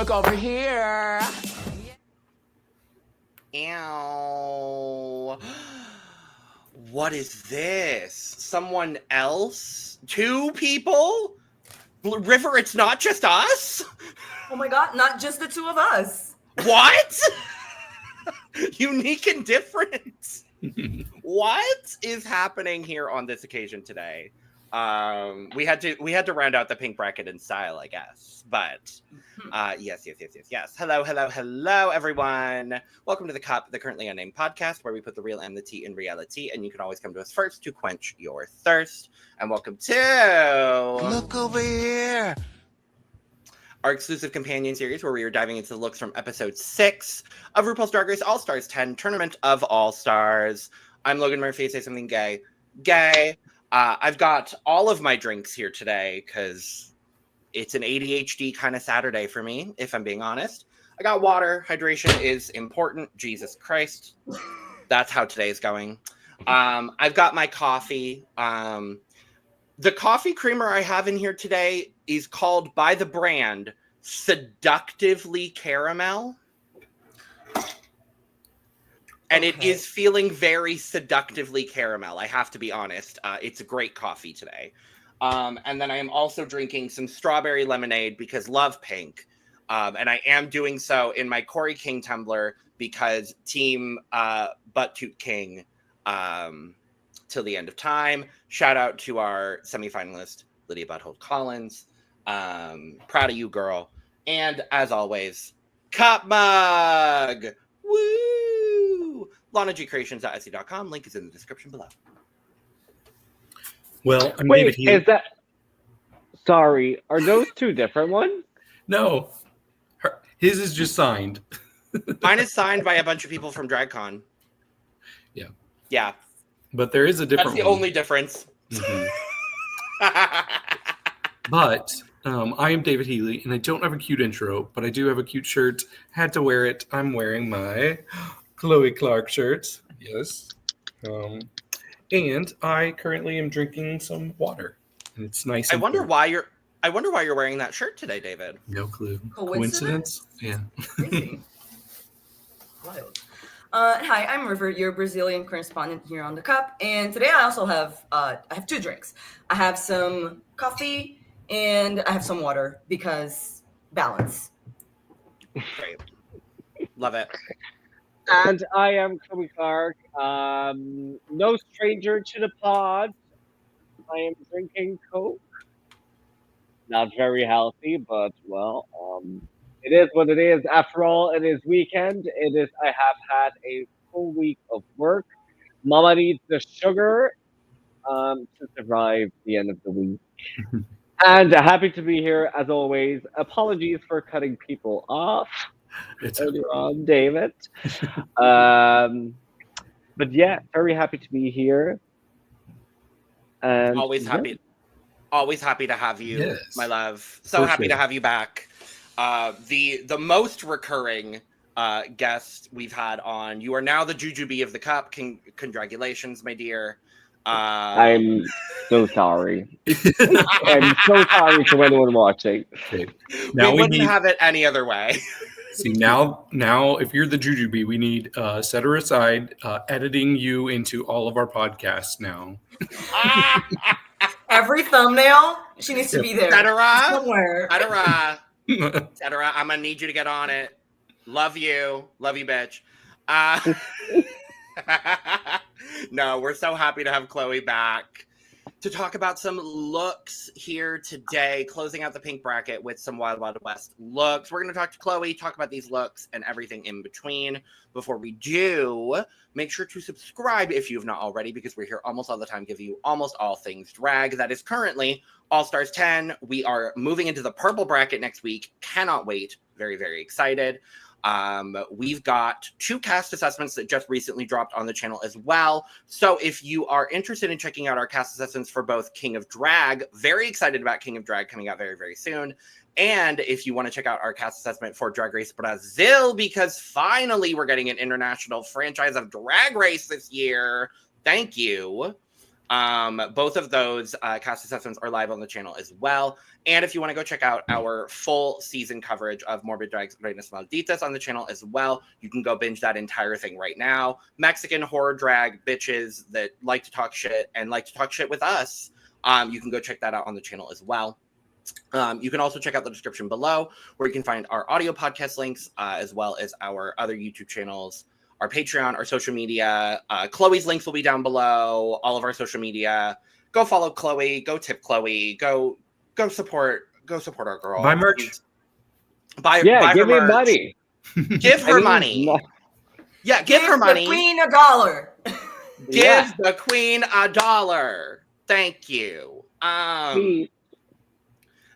Look over here. Ew. What is this? Someone else? 2 people? River, it's not just us? Oh my God, not just the 2 of us. What? Unique and different. What is happening here on this occasion today? We had to round out the pink bracket in style, I guess. But yes. Hello, everyone. Welcome to the Cup, the Currently Unnamed Podcast, where we put the real and the tea in reality, and you can always come to us first to quench your thirst. And welcome to Look over here. our exclusive companion series, where we are diving into the looks from episode 6 of RuPaul's Drag Race All-Stars 10, Tournament of All-Stars. I'm Logan Murphy. Say something gay. I've got all of my drinks here today because it's an ADHD kind of Saturday for me, if I'm being honest. I got water. Hydration is important. Jesus Christ. That's how today is going. I've got my coffee. The coffee creamer I have in here today is called, by the brand, Seductively Caramel. And it is feeling very seductively caramel, I have to be honest. It's a great coffee today. And then I am also drinking some strawberry lemonade because love pink. And I am doing so in my Corey King tumbler because team Butt Toot King till the end of time. Shout out to our semifinalist, Lydia Butthole Kollins. Proud of you, girl. And as always, cup mug! Woo! LanaGCreations.etsy.com. Link is in the description below. Well, I'm David Healy. Is that... Sorry, are those 2 different ones? No. His is just signed. Mine is signed by a bunch of people from DragCon. Yeah. Yeah. But there is a different That's the one. only difference. Mm-hmm. But I am David Healy, and I don't have a cute intro, but I do have a cute shirt. Had to wear it. I'm wearing my Chloe Clarke shirt. Yes. And I currently am drinking some water. And it's nice. I wonder why you're wearing that shirt today, David. No clue. Coincidence? Yeah. Crazy. Wild. Hi, I'm River, your Brazilian correspondent here on the Cup, and today I also have I have 2 drinks. I have some coffee and I have some water because balance. Great. Love it. And I am Chloe Clarke, no stranger to the pod. I am drinking Coke. Not very healthy, but well, it is what it is. After all, it is weekend. I have had a full week of work. Mama needs the sugar to survive the end of the week. And happy to be here as always. Apologies for cutting people off earlier on, David. But yeah, very happy to be here. And Always happy to have you, Yes. my love. So For happy sure. to have you back. The most recurring guest we've had on. You are now the Jujubee of the Cup. Congratulations, my dear. I'm so sorry. I'm so sorry to anyone watching. Okay. Now we we wouldn't need. have it any other way. See now, if you're the Jujubee, we need set her aside, editing you into all of our podcasts now. Every thumbnail, she needs to be there Cetera. somewhere. Cetera. I'm gonna need you to get on it. Love you, bitch. No, we're so happy to have Chloe back to talk about some looks here today, closing out the pink bracket with some Wild Wild West looks. We're going to talk to Chloe, talk about these looks and everything in between. Before we do, make sure to subscribe if you have not already, because we're here almost all the time, giving you almost all things drag. That is currently All-Stars 10. We are moving into the purple bracket next week. Cannot wait. Very, very excited. We've got 2 cast assessments that just recently dropped on the channel as well. So if you are interested in checking out our cast assessments for both King of Drag, very excited about King of Drag coming out very, very soon. And if you want to check out our cast assessment for Drag Race Brazil, because finally we're getting an international franchise of Drag Race this year. Thank you. Both of those cast assessments are live on the channel as well. And if you want to go check out our full season coverage of Morbid Drag's Reinas Malditas on the channel as well, you can go binge that entire thing right now. Mexican horror drag bitches that like to talk shit and like to talk shit with us. You can go check that out on the channel as well. You can also check out the description below where you can find our audio podcast links as well as our other YouTube channels, our Patreon, our social media. Chloe's links will be down below, all of our social media. Go follow Chloe, go tip Chloe, go support our girl. Buy merch. Buy give her me merch. money. Give her money. Yeah, give her money. The queen $1. Give the queen $1. Thank you.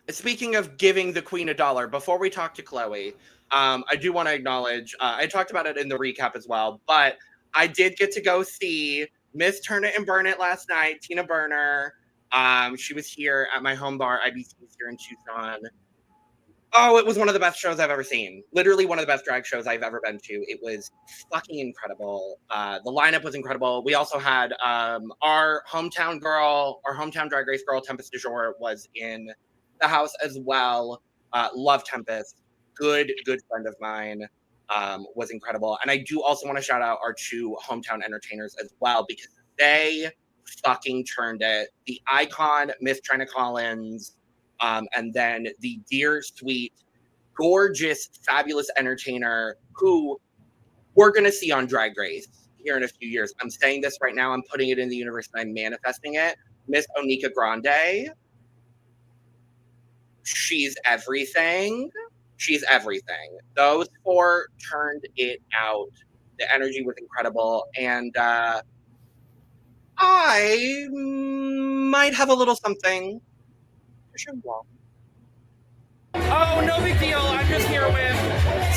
Speaking of giving the queen $1, before we talk to Chloe, I do want to acknowledge, I talked about it in the recap as well, but I did get to go see Miss Turn It and Burn It last night, Tina Burner. She was here at my home bar, IBC's here in Tucson. Oh, it was one of the best shows I've ever seen. Literally one of the best drag shows I've ever been to. It was fucking incredible. The lineup was incredible. We also had our hometown Drag Race girl, Tempest du Jour, was in the house as well. Love Tempest. Good friend of mine. Was incredible. And I do also want to shout out our two hometown entertainers as well, because they fucking turned it. The icon, Miss China Kollins, and then the dear, sweet, gorgeous, fabulous entertainer who we're going to see on Drag Race here in a few years. I'm saying this right now. I'm putting it in the universe and I'm manifesting it. Miss Onika Grande. She's everything. She's everything. Those four turned it out. The energy was incredible. And I might have a little something. Oh, no big deal. I'm just here with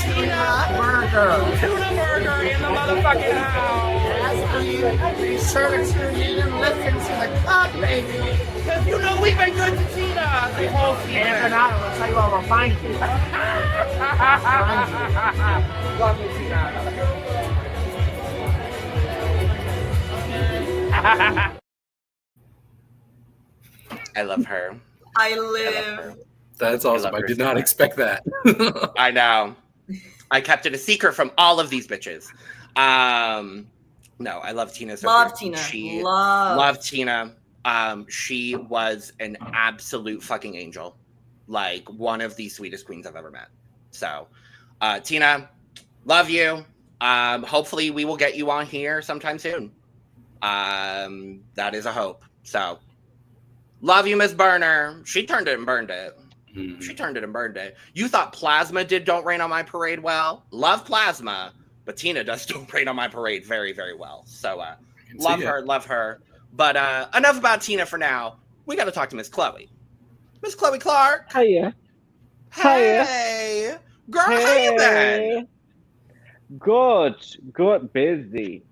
Tuna Burger in the motherfucking house. Be sure to tune in and listen to the club, baby. Because you know we've been good to Tina the whole season. And I'll tell you all we'll find you. Love you, Tina. I love her. I live. That's awesome. I did not expect that. I know. I kept it a secret from all of these bitches. No, I love Tina. Love Tina. Love Tina. She was an absolute fucking angel. Like one of the sweetest queens I've ever met. So, Tina, love you. Hopefully we will get you on here sometime soon. That is a hope. So, love you, Miss Burner. She turned it and burned it. She turned it and burned it. You thought Plasma did Don't Rain on My Parade well? Love Plasma, but Tina does Don't Rain on My Parade very, very well. So, love her. But enough about Tina for now. We got to talk to Miss Chloe. Miss Chloe Clarke. Hiya. Hey. Girl, how you been? Good, busy.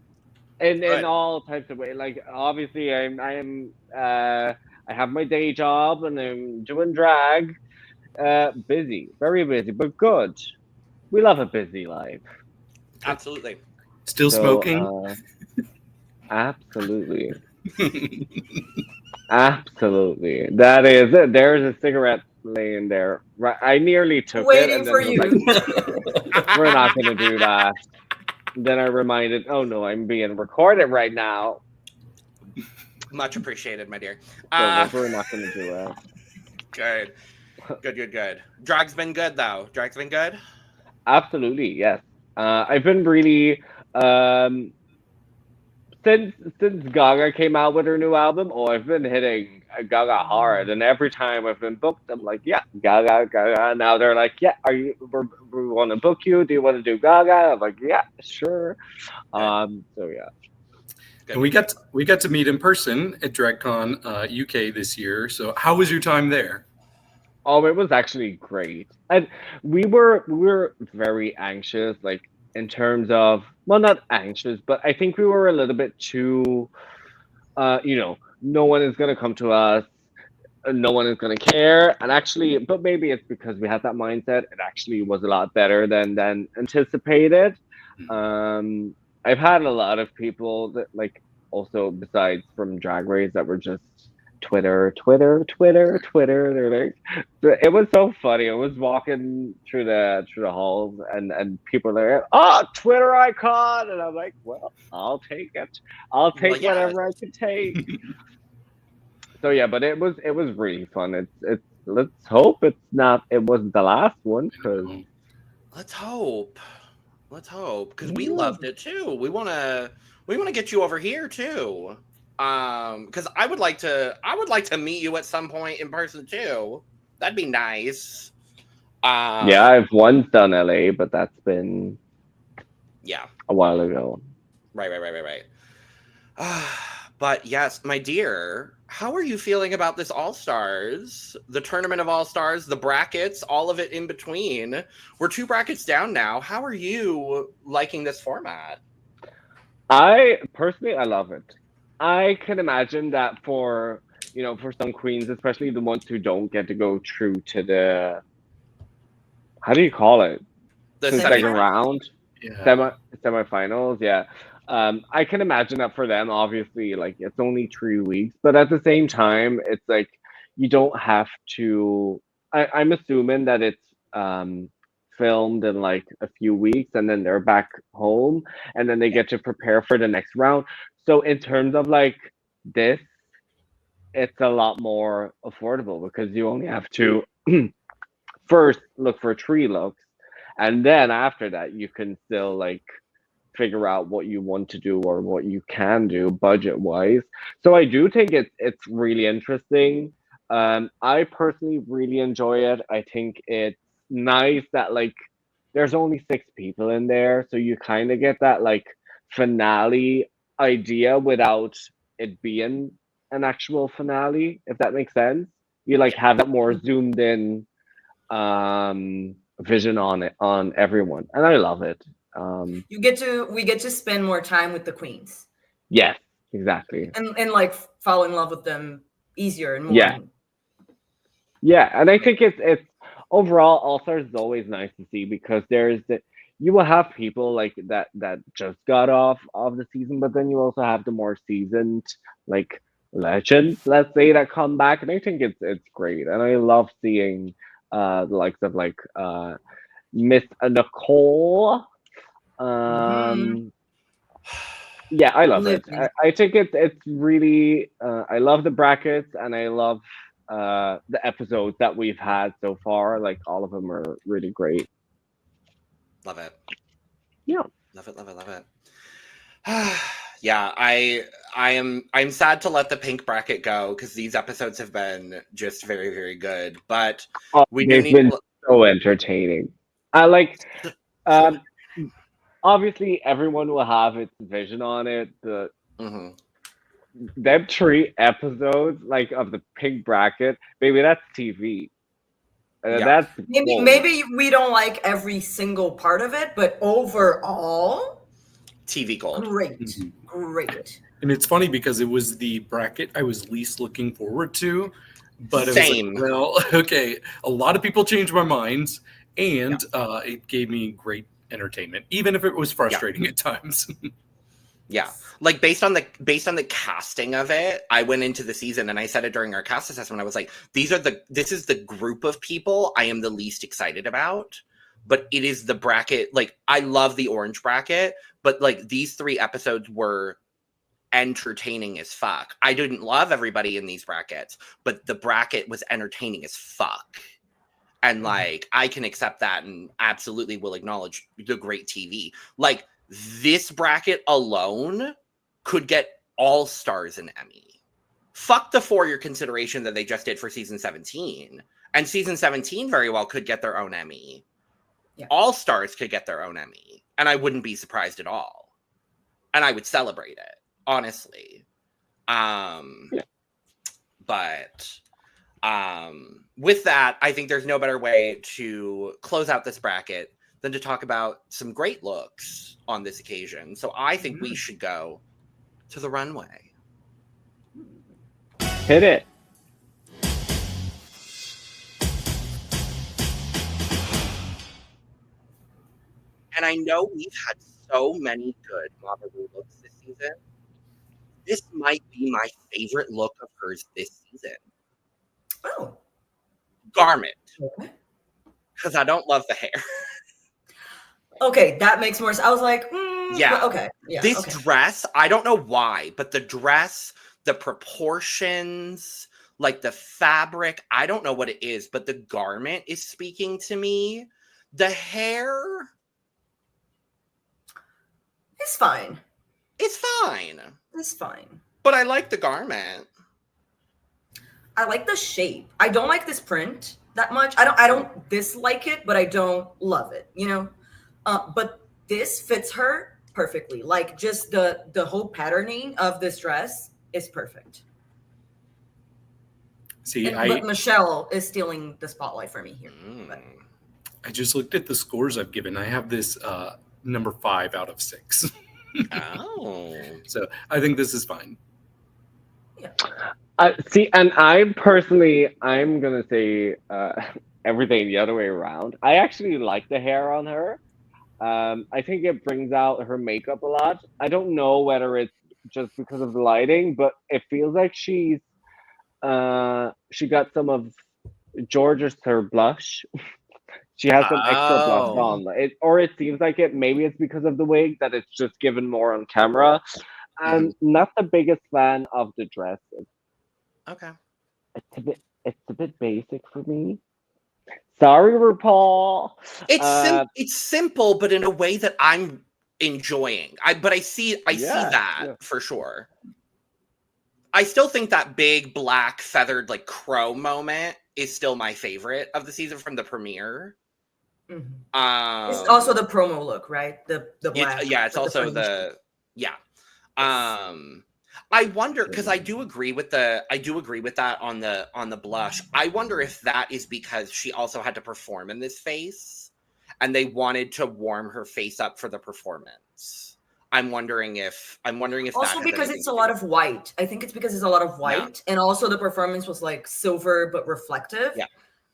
In all types of ways. Like, obviously, I have my day job and I'm doing drag. Busy, very busy, but good. We love a busy life. Absolutely. Still smoking? Absolutely. Absolutely. That is it. There's a cigarette laying there. Right. I nearly took Waiting it. for you. Like, we're not going to do that. Then I reminded, oh no, I'm being recorded right now. Much appreciated, my dear. So we're not going to do that. Good. Drag's been good, though. Drag's been good? Absolutely, yes. I've been really... Since Gaga came out with her new album, I've been hitting Gaga hard, and every time I've been booked, I'm like, yeah, Gaga. Now they're like, yeah, we want to book you? Do you want to do Gaga? I'm like, yeah, sure. So yeah. And we got to meet in person at DragCon UK this year. So how was your time there? Oh, it was actually great, and we were very anxious, like, in terms of, well, not anxious, but I think we were a little bit too, no one is going to come to us, no one is going to care. And actually, but maybe it's because we had that mindset. It actually was a lot better than anticipated. I've had a lot of people that, like, also besides from Drag Race that were just Twitter. They're like, it was so funny. I was walking through the halls and people are like, oh, Twitter icon, and I'm like, well, I'll take it. I'll take yeah. whatever I can take. So yeah, but it was really fun. It's let's hope it wasn't the last one, because Let's hope because we loved it too. We want to get you over here too. Because I would like to meet you at some point in person too. That'd be nice. yeah, I've once done LA, but that's been a while ago. Right. But yes, my dear, how are you feeling about this All-Stars? The Tournament of All-Stars, the brackets, all of it in between. We're 2 brackets down now. How are you liking this format? I love it. I can imagine that for some queens, especially the ones who don't get to go through to the, how do you call it? The second round? Yeah. Semifinals, yeah. I can imagine that for them, obviously, like, it's only 3 weeks, but at the same time, it's like you don't have to. I'm assuming that it's filmed in like a few weeks, and then they're back home, and then they get to prepare for the next round. So in terms of like this, it's a lot more affordable because you only have to first look for 3 looks, and then after that, you can still like figure out what you want to do or what you can do budget wise. So I do think it's really interesting. I personally really enjoy it. I think it's nice that like there's only 6 people in there, so you kind of get that like finale idea without it being an actual finale, if that makes sense. You like have that more zoomed in vision on everyone, and I love it. We get to spend more time with the queens. Yes, exactly. And like fall in love with them easier and more. Yeah, and I think it's overall All Stars is always nice to see because you will have people like that just got off of the season, but then you also have the more seasoned like legends, let's say, that come back, and I think it's great, and I love seeing the likes of like Miss Nicole. Yeah, I love it. I think it's really I love the brackets, and I love the episodes that we've had so far. Like, all of them are really great. Love it. Yeah. Love it. Yeah, I'm sad to let the pink bracket go because these episodes have been just very, very good. But they've been so entertaining. I like obviously everyone will have its vision on it. Them 3 episodes like of the pink bracket, baby, that's TV. That's maybe we don't like every single part of it, but overall, TV gold. Great. And it's funny because it was the bracket I was least looking forward to, but Same. It was like, well, okay, a lot of people changed my minds, and it gave me great entertainment, even if it was frustrating at times. Yeah, like based on the casting of it, I went into the season and I said it during our cast assessment. I was like, this is the group of people I am the least excited about, but it is the bracket. Like, I love the orange bracket, but like these 3 episodes were entertaining as fuck. I didn't love everybody in these brackets, but the bracket was entertaining as fuck. And like, I can accept that and absolutely will acknowledge the great TV. Like, this bracket alone could get All Stars an Emmy. Fuck the 4-year consideration that they just did for season 17. And season 17 very well could get their own Emmy. Yeah. All Stars could get their own Emmy. And I wouldn't be surprised at all. And I would celebrate it, honestly. But with that, I think there's no better way to close out this bracket than to talk about some great looks on this occasion. So I think we should go to the runway. Hit it. And I know we've had so many good Mamamoo looks this season. This might be my favorite look of hers this season. Oh. Garment. Okay. Because I don't love the hair. Okay, that makes more sense. I was like, yeah. Okay. Yeah. This dress, I don't know why, but the dress, the proportions, like the fabric, I don't know what it is, but the garment is speaking to me. The hair, it's fine. It's fine. It's fine. But I like the garment. I like the shape. I don't like this print that much. I don't dislike it, but I don't love it, you know? But this fits her perfectly. Like, just the whole patterning of this dress is perfect. See, but Michelle is stealing the spotlight for me here. I just looked at the scores I've given. I have this number 5 out of 6. Oh. So I think this is fine. Yeah. See, and I'm going to say everything the other way around. I actually like the hair on her. I think it brings out her makeup a lot. I don't know whether it's just because of the lighting, but it feels like she got some of Jorgeous her blush. She has some extra blush on. It seems like it. Maybe it's because of the wig that it's just given more on camera. I'm not the biggest fan of the dress. Okay. It's a bit basic for me. Sorry, RuPaul. It's simple, but in a way that I'm enjoying. I see that for sure. I still think that big black feathered like crow moment is still my favorite of the season from the premiere. Mm-hmm. It's also the promo look, right? The black. It's also the I wonder, because I do agree with that on the blush. I wonder if that is because she also had to perform in this face and they wanted to warm her face up for the performance. I'm wondering if also because it's a lot of white. I think it's because it's a lot of white, and also the performance was like silver but reflective. Yeah.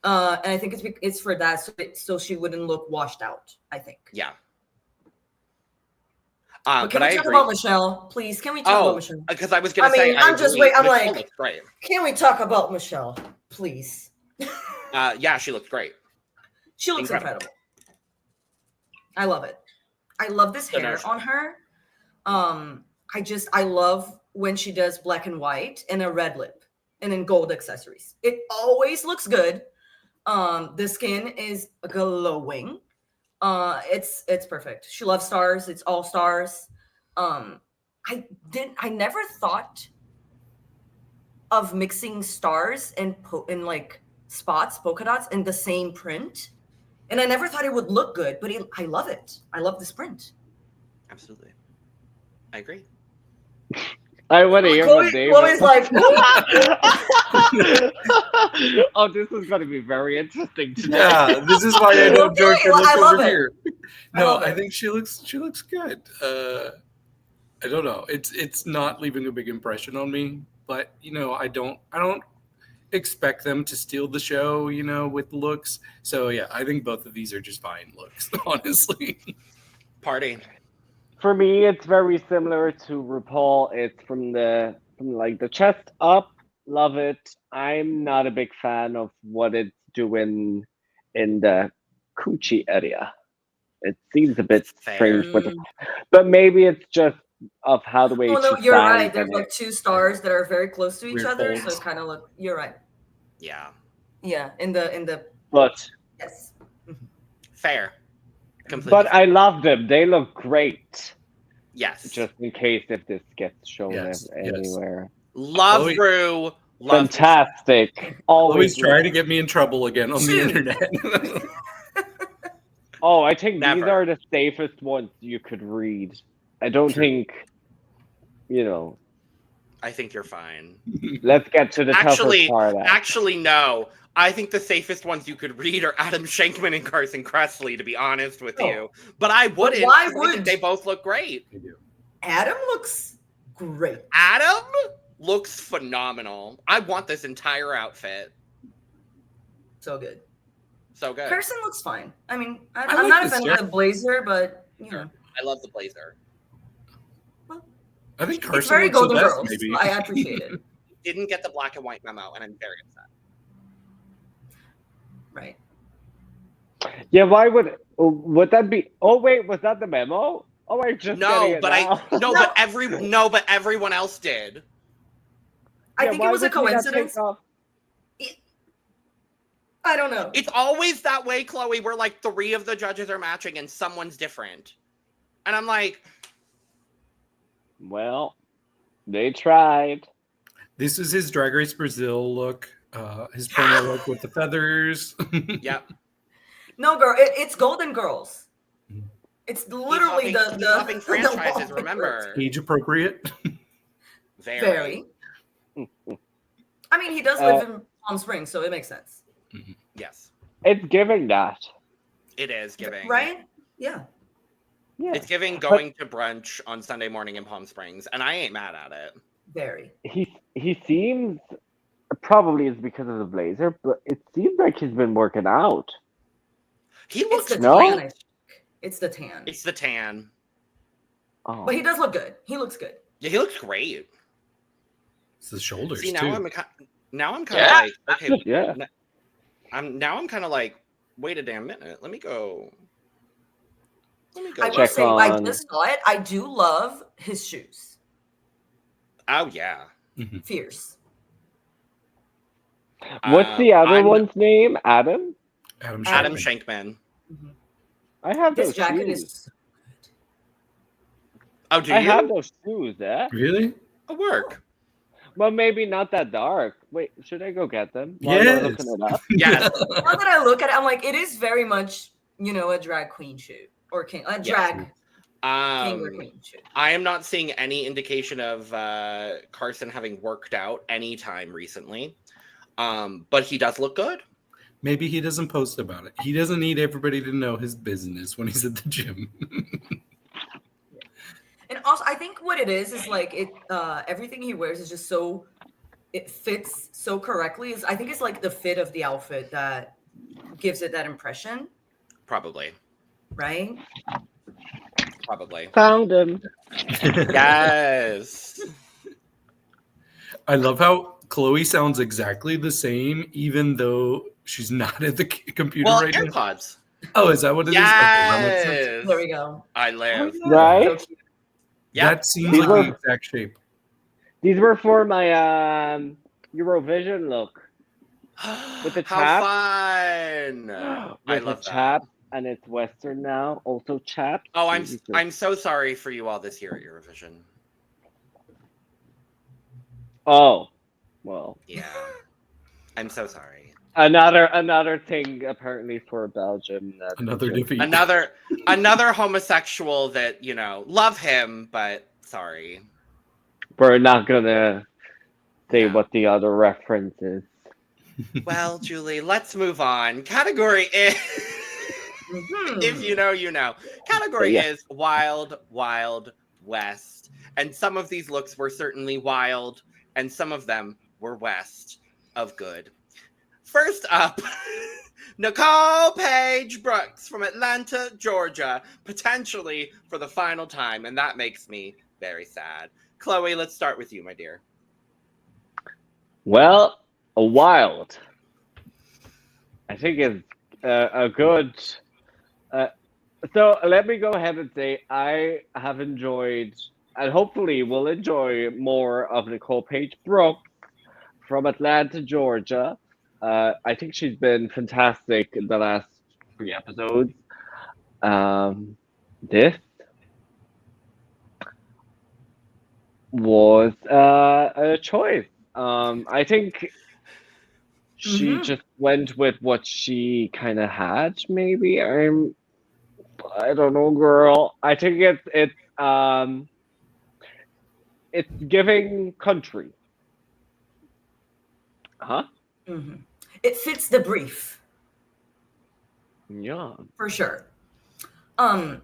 And I think it's for that, so she wouldn't look washed out. I think. Yeah. But can we talk about Michelle, please? Can we talk about Michelle? Because I was going to say, I'm just waiting. I'm Michelle like, looks great. Can we talk about Michelle, please? Yeah, she looks great. She looks incredible. I love it. I love this hair on her. I love when she does black and white and a red lip and then gold accessories. It always looks good. The skin is glowing. It's perfect. She loves stars. It's all stars. I never thought of mixing stars and like spots, polka dots in the same print. And I never thought it would look good, but I love it. I love this print. Absolutely. I agree. I want to hear what David. Chloe's like, oh, this is going to be very interesting today. Yeah, this is why I know George I love it. here. No, I think she looks good. I don't know. It's not leaving a big impression on me, but I don't expect them to steal the show, with looks. So yeah, I think both of these are just fine looks, honestly. Party. For me, it's very similar to RuPaul. It's from the chest up. Love it. I'm not a big fan of what it's doing in the coochie area. It seems a bit strange, but maybe it's just of how the way. Oh no, you're right. There's like two stars that are very close to each other, so it kind of look. You're right. Yeah. Yeah, in the. But yes. Fair. Completely. But I love them. They look great. Yes. Just in case if this gets shown anywhere. Love Ru. Fantastic. Always trying to get me in trouble again on the internet. I think these are the safest ones you could read. I don't think, I think you're fine. Let's get to the toughest part. Actually, no. I think the safest ones you could read are Adam Shankman and Carson Kressley, to be honest with you. But I wouldn't. But why I think they both look great. They do. Adam looks great. Adam looks phenomenal. I want this entire outfit. So good. So good. Carson looks fine. I mean, I'm not a fan of the blazer, but I love the blazer. Well, I think Carson It's very looks the Golden best, Girls. maybe. So I appreciate it. Didn't get the black and white memo, and I'm very upset. Right. Yeah, why would that be? Oh wait, was that the memo? Oh, I'm just getting it now. but everyone else did. I Yeah, think it why was a would he not take coincidence. off- I don't know. It's always that way, Chloe, where like 3 of the judges are matching and someone's different. And I'm like, Well, they tried. This is his Drag Race Brazil look. His promo look with the feathers. yep. No, girl, it's Golden Girls. It's literally He's hopping the franchises, the remember? Age appropriate. Very. I mean, he does live in Palm Springs, so it makes sense. Yes. It's giving that. It is giving. Right? Yeah. Yeah. It's giving going to brunch on Sunday morning in Palm Springs, and I ain't mad at it. Very. He seems, probably it's because of the blazer, but it seems like he's been working out. He It's looks the No? tan. I think. It's the tan. It's the tan. Oh. But he does look good. He looks good. Yeah, he looks great. It's the shoulders See, too. I'm kind of like, okay, Yeah. I'm kind of like, wait a damn minute. Let me go. I will Check say, I on- just saw it. I do love his shoes. Oh yeah. Fierce. What's the other I'm- one's name? Adam? Adam Shankman. I have This those jacket shoes. is. Oh, do I you? have those shoes, eh? Really? Oh, work. Well, maybe not that dark. Wait, should I go get them? While you're Yes. looking it up? Yes. Now that I look at it, I'm like, it is very much, a drag queen shoe or a drag king or queen shoe. I am not seeing any indication of Carson having worked out anytime recently. But he does look good. Maybe he doesn't post about it. He doesn't need everybody to know his business when he's at the gym. And also, I think what it is like it. Everything he wears is just so. It fits so correctly. I think it's like the fit of the outfit that gives it that impression, Probably. right? Probably. Found him. Yes. I love how Chloe sounds exactly the same, even though she's not at the computer Well, right now. AirPods. Oh, is that what it is? Okay, that makes sense. Yes. There we go. I live. Right? So cute. Yeah. That seems These like were- the exact shape. These were for my Eurovision look. With the How chap. fun. I With love the that. chap, and it's Western now. Also chap. Oh, Jesus. I'm so sorry for you all this year at Eurovision. Oh, well, Yeah. I'm so sorry. another thing apparently for Belgium. That Another defeat. Another homosexual that, love him, but sorry. We're not gonna say Yeah. what the other reference is. Well, Julie, let's move on. Category is, if you know, you know. Category Yeah. is Wild, Wild West. And some of these looks were certainly wild, and some of them were west of good. First up, Nicole Paige Brooks from Atlanta, Georgia, potentially for the final time, and that makes me very sad. Chloe, let's start with you, my dear. Well, a wild. I think it's a good. So let me go ahead and say I have enjoyed, and hopefully will enjoy more of Nicole Paige Brooks from Atlanta, Georgia. I think she's been fantastic in the last 3 episodes. This was a choice. I think she just went with what she kind of had. Maybe I don't know, girl. I think it's giving country. Huh? Mm-hmm. It fits the brief Yeah. for sure. I'm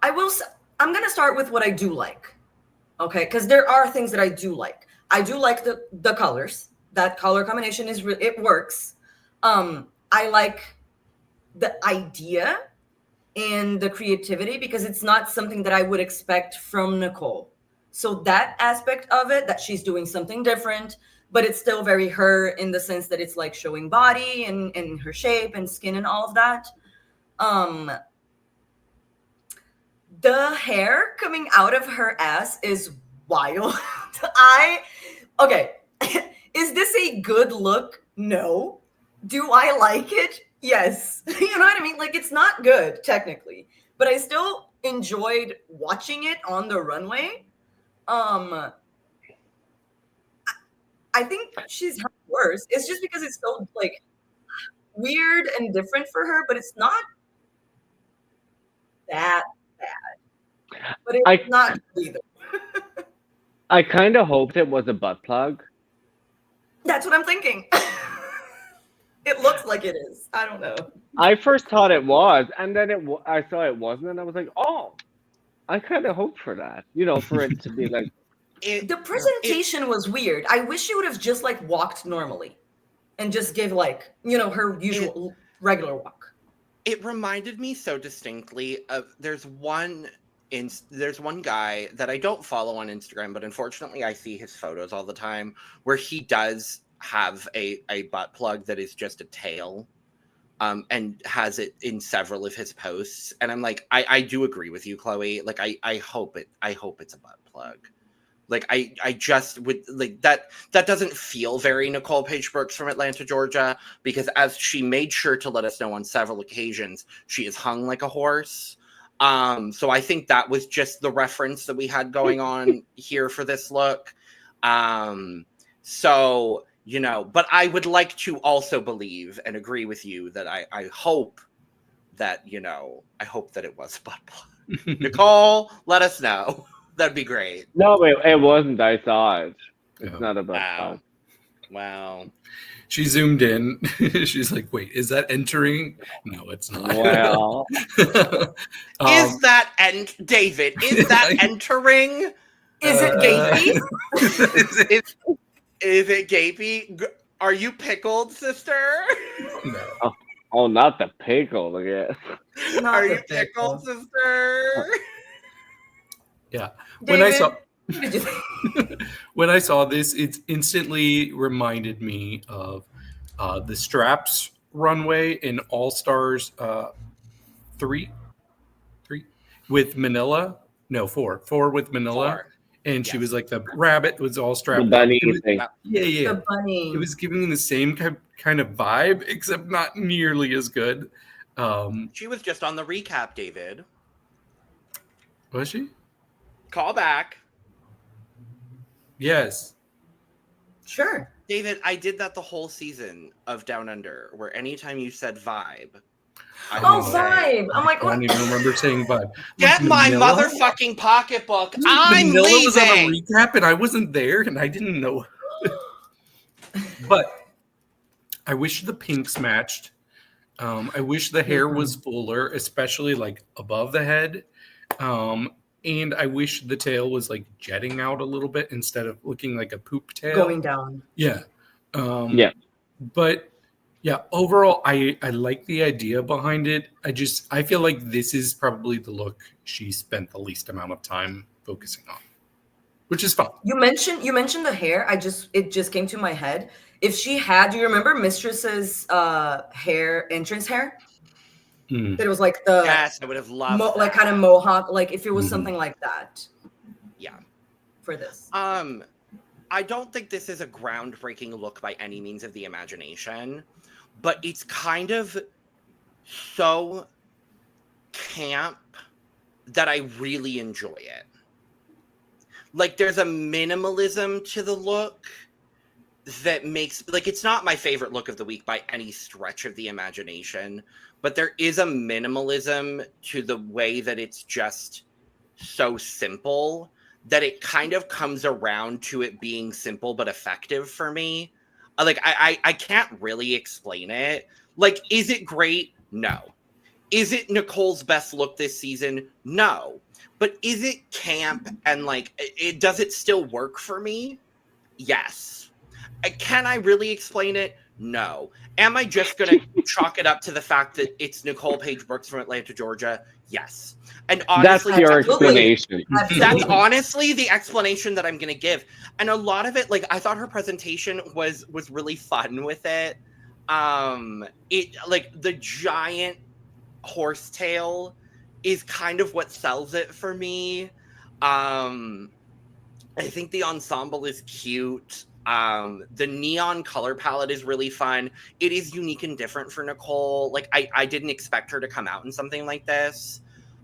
gonna start with what I do like. Okay, because there are things that I do like. I do like the colors. That color combination it works. I like the idea and the creativity because it's not something that I would expect from Nicole. So that aspect of it, that she's doing something different, but it's still very her in the sense that it's like showing body and her shape and skin and all of that. The hair coming out of her ass is wild. Okay. Is this a good look? No. Do I like it? Yes. You know what I mean? Like, it's not good technically, but I still enjoyed watching it on the runway. I think she's had worse. It's just because it's so like weird and different for her, but it's not that bad. But it's not good either. I kind of hoped it was a butt plug. That's what I'm thinking. It looks like it is. I don't know. I first thought it was, and then I saw it wasn't, and I was like, oh, I kind of hoped for that. You know, for it to be like. The presentation was weird. I wish she would have just like walked normally and just give like, you know, her usual regular walk. It reminded me so distinctly of there's one guy that I don't follow on Instagram, but unfortunately I see his photos all the time where he does have a butt plug that is just a tail, and has it in several of his posts. And I'm like, I do agree with you, Chloe. Like I hope it's a butt plug. Like I just would like that doesn't feel very Nicole Paige Brooks from Atlanta, Georgia, because as she made sure to let us know on several occasions, she is hung like a horse. So I think that was just the reference that we had going on here for this look. So, you know, but I would like to also believe and agree with you that I hope that, you know, I hope that it was a butt plug. Nicole, let us know. That'd be great. No, it wasn't. I saw it. It's not a butt plug. Wow. She zoomed in. She's like, wait, is that entering? No, it's not. Well. Is that David, is that entering? Is it gapey? Is it gapey? Are you pickled, sister? No. Oh, not the pickle, I guess. Are you pickled, sister? Yeah. David, When I saw this, it instantly reminded me of the Straps runway in All Stars 3 with Manila. No, 4 with Manila. 4. And she was like the rabbit was all strapped. The bunny thing. Yeah. The bunny. It was giving the same kind of vibe, except not nearly as good. She was just on the recap, David. Was she? Call back. Yes. Sure. David, I did that the whole season of Down Under, where anytime you said vibe. Vibe. I'm like, I don't even remember saying vibe. Get my motherfucking pocketbook. I'm Manila leaving. was on a recap and I wasn't there and I didn't know. But I wish the pinks matched. I wish the hair was fuller, especially like above the head. And I wish the tail was like jetting out a little bit instead of looking like a poop tail. Going down. Yeah. Yeah. But yeah, overall, I like the idea behind it. I feel like this is probably the look she spent the least amount of time focusing on, which is fun. You mentioned the hair. It just came to my head. If she had, do you remember Mistress's hair, entrance hair? That it was like the yes, I would have loved like kind of mohawk, like if it was something like that. Yeah. For this. I don't think this is a groundbreaking look by any means of the imagination, but it's kind of so camp that I really enjoy it. Like there's a minimalism to the look that makes, like, it's not my favorite look of the week by any stretch of the imagination, but there is a minimalism to the way that it's just so simple that it kind of comes around to it being simple but effective for me. Like, I can't really explain it. Like, is it great? No. Is it Nicole's best look this season? No. But is it camp and, like, does it still work for me? Yes. Can I really explain it? No. Am I just going to chalk it up to the fact that it's Nicole Paige Brooks from Atlanta, Georgia? Yes. And honestly, That's your Absolutely. explanation. that's Absolutely. honestly the explanation that I'm going to give. And a lot of it, like, I thought her presentation was really fun with it. It, like, the giant horsetail is kind of what sells it for me. I think the ensemble is cute. The neon color palette is really fun. It is unique and different for Nicole. Like, I didn't expect her to come out in something like this.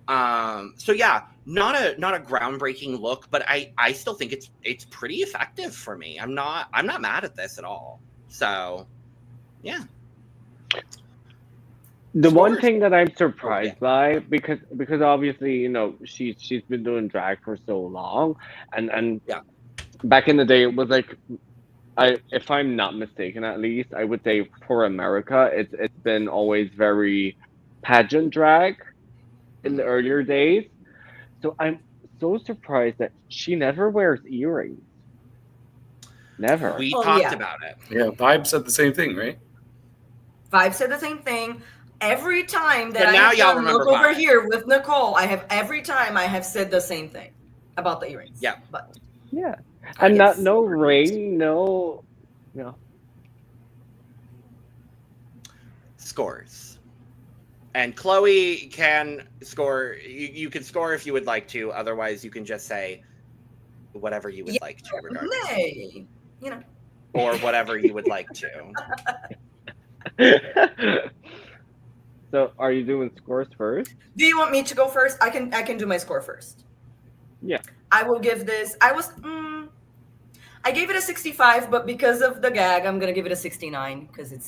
So yeah, not a groundbreaking look, but I still think it's pretty effective for me. I'm not mad at this at all. So yeah. The one Scores. thing that I'm surprised by, because obviously, you know, she's been doing drag for so long, and Yeah. back in the day it was like, if I'm not mistaken, at least I would say for America, it's been always very pageant drag in the earlier days. So I'm so surprised that she never wears earrings. Never. We Oh, talked yeah. about it. Yeah, Vibe said the same thing, right? Vibe said the same thing. Every time that But I now have y'all done remember look over Vibe. here with Nicole, every time I have said the same thing about the earrings. Yeah. But Yeah. And Yes. no ring, no. Scores. And Chloe can score. You can score if you would like to. Otherwise, you can just say whatever you would Yeah. like to, regardless, nay, you know. or whatever you would like to. So are you doing scores first? Do you want me to go first? I can do my score first. Yeah. I will give this. I gave it a 65, but because of the gag, I'm gonna give it a 69 because it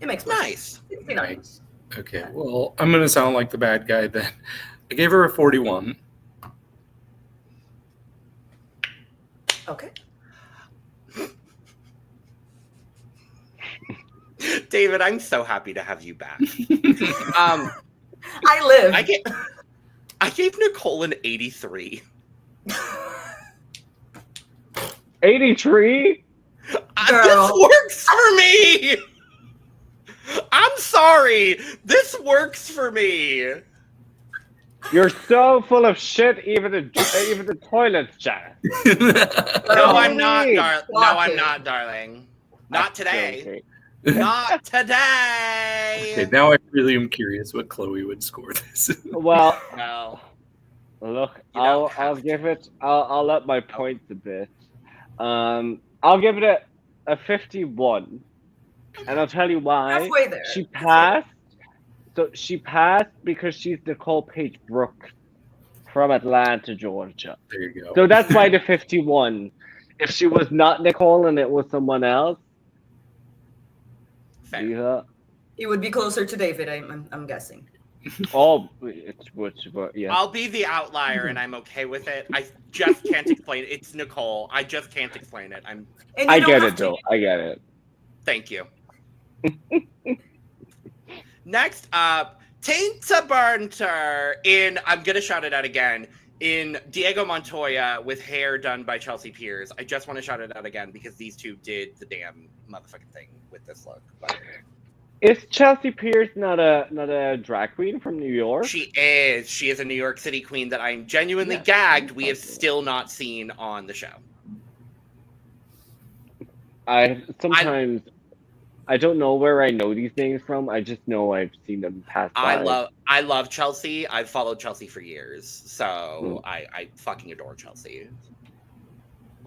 makes more Nice. sense. 69. Nice. Okay, well, I'm going to sound like the bad guy then. I gave her a 41. Okay. David, I'm so happy to have you back. I live. I gave Nicole an 83. 83? This works for me. I'm sorry. This works for me. You're so full of shit, even the toilet's Jack. No, I'm not, Really? No, I'm not, darling. Not today. Not today. Okay, now I really am curious what Chloe would score this. Well, Well, look, You don't I'll have give it. I'll up my points a bit. I'll give it a 51, and I'll tell you why. Halfway there. She passed. So she passed because she's Nicole Paige Brooks from Atlanta, Georgia. There you go. So that's why the 51. If she was not Nicole and it was someone else, fair. yeah. It would be closer to David, I'm guessing. Oh, yeah. I'll be the outlier, and I'm okay with it. I just can't explain it. It's Nicole. I just can't explain it. And you I don't get have it to. though. I get it. Thank you. Next up, Tainta Burnter in, I'm going to shout it out again, in Diego Montoya with hair done by Chelsea Piers. I just want to shout it out again because these two did the damn motherfucking thing with this look. But Is Chelsea Piers not a drag queen from New York? she is. She is a New York City queen that I'm genuinely Yes. gagged we have still not seen on the show. I don't know where I know these names from. I just know I've seen them pass by. I love Chelsea. I've followed Chelsea for years, so I fucking adore Chelsea.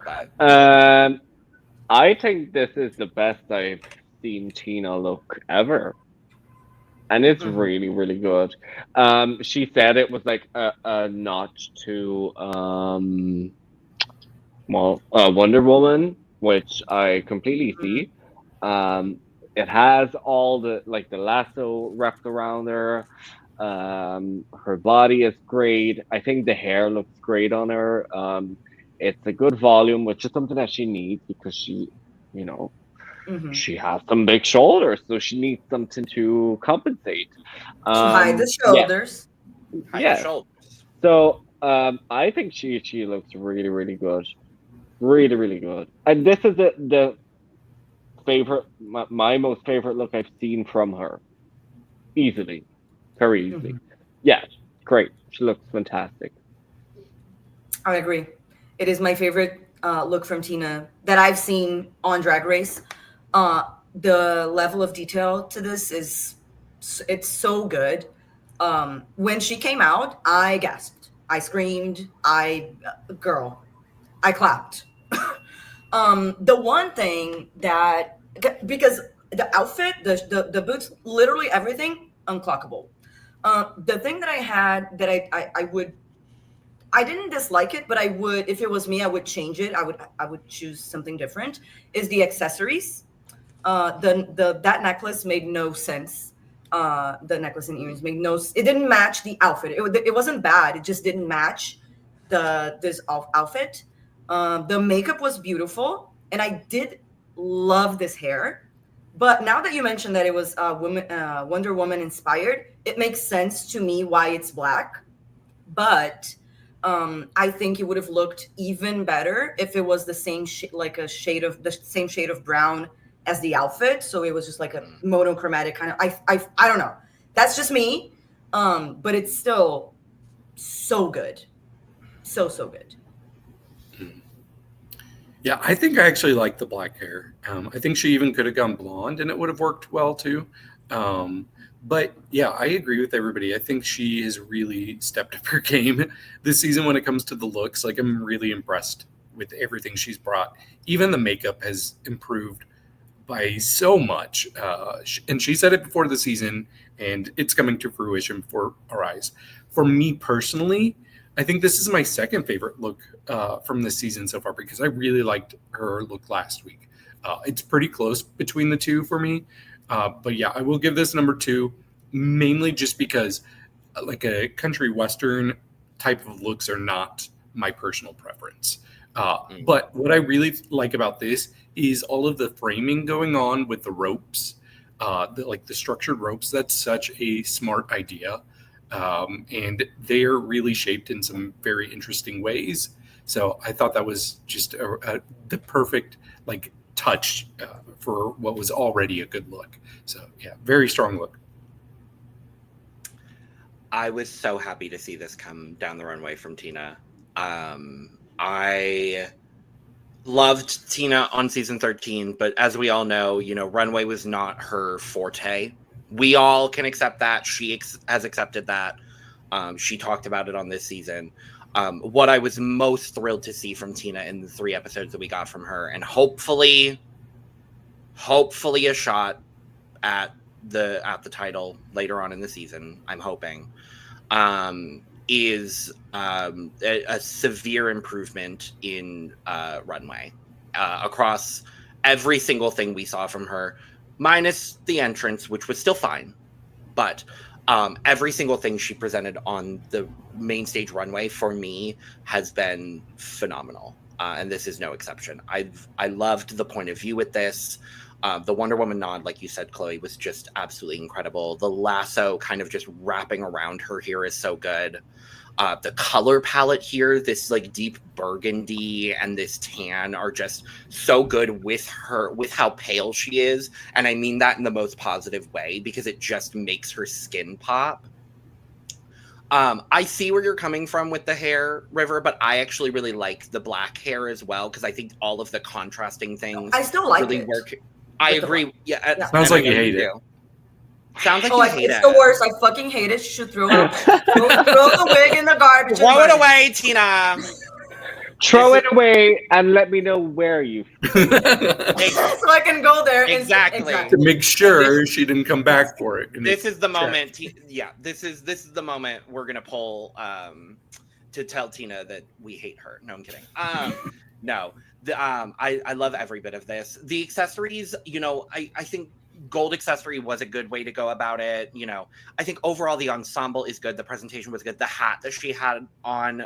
But I think this is the best I've seen Tina look ever, and it's really, really good. She said it was like a notch to Wonder Woman, which I completely see. It has all the lasso wrapped around her. Her body is great. I think the hair looks great on her. It's a good volume, which is something that she needs because she, she has some big shoulders, so she needs something to compensate. To hide the shoulders. hide Yeah. your shoulders. So I think she looks really, really good. Really, really good. And this is the my most favorite look I've seen from her. Easily. Very easily. Yeah, great. She looks fantastic. I agree. It is my favorite look from Tina that I've seen on Drag Race. The level of detail to this it's so good. When she came out, I gasped. I screamed. I clapped. The one thing that, because the outfit, the boots, literally everything, unclockable. The thing that I had that I didn't dislike it, but I would, if it was me, I would change it. I would choose something different. Is the accessories. That necklace made no sense. The necklace and earrings it didn't match the outfit. It wasn't bad. It just didn't match this outfit. The makeup was beautiful, and I did love this hair. But now that you mentioned that it was Wonder Woman inspired, it makes sense to me why it's black. But I think it would have looked even better if it was the same the same shade of brown as the outfit. So it was just like a monochromatic kind of. I don't know. That's just me. But it's still so good, so good. Yeah, I think I actually like the black hair. I think she even could have gone blonde and it would have worked well too. But yeah, I agree with everybody. I think she has really stepped up her game this season when it comes to the looks. Like, I'm really impressed with everything she's brought. Even the makeup has improved by so much. And she said it before the season, and it's coming to fruition before our eyes. For me personally, I think this is my second favorite look from this season so far, because I really liked her look last week. It's pretty close between the two for me. But yeah, I will give this number 2, mainly just because like a country western type of looks are not my personal preference. But what I really like about this is all of the framing going on with the ropes, the structured ropes. That's such a smart idea. And they're really shaped in some very interesting ways. So I thought that was just the perfect touch for what was already a good look. So yeah, very strong look. I was so happy to see this come down the runway from Tina. I loved Tina on season 13, but as we all know, runway was not her forte. We all can accept that. She has accepted that. She talked about it on this season. What I was most thrilled to see from Tina in the 3 episodes that we got from her, and hopefully a shot at the title later on in the season, I'm hoping, is a severe improvement in runway across every single thing we saw from her, minus the entrance, which was still fine, but every single thing she presented on the main stage runway for me has been phenomenal, and this is no exception. I loved the point of view with this. The Wonder Woman nod, like you said, Chloe, was just absolutely incredible. The lasso kind of just wrapping around her here is so good. The color palette here, this deep burgundy and this tan, are just so good with how pale she is. And I mean that in the most positive way, because it just makes her skin pop. I see where you're coming from with the hair, River, but I actually really like the black hair as well, because I think all of the contrasting things I still like really it. work. I agree. Yeah. Sounds like you hate it. Sounds like you hate it. It's the worst. I fucking hate it. She should throw it. throw the wig in the garbage. Throw it away, Tina. Throw it away and let me know where you. So I can go there. Exactly. To make sure she didn't come back for it. This is the moment. This is the moment we're gonna pull to tell Tina that we hate her. No, I'm kidding. No. I love every bit of this. The accessories, I think gold accessory was a good way to go about it. I think overall the ensemble is good. The presentation was good. The hat that she had on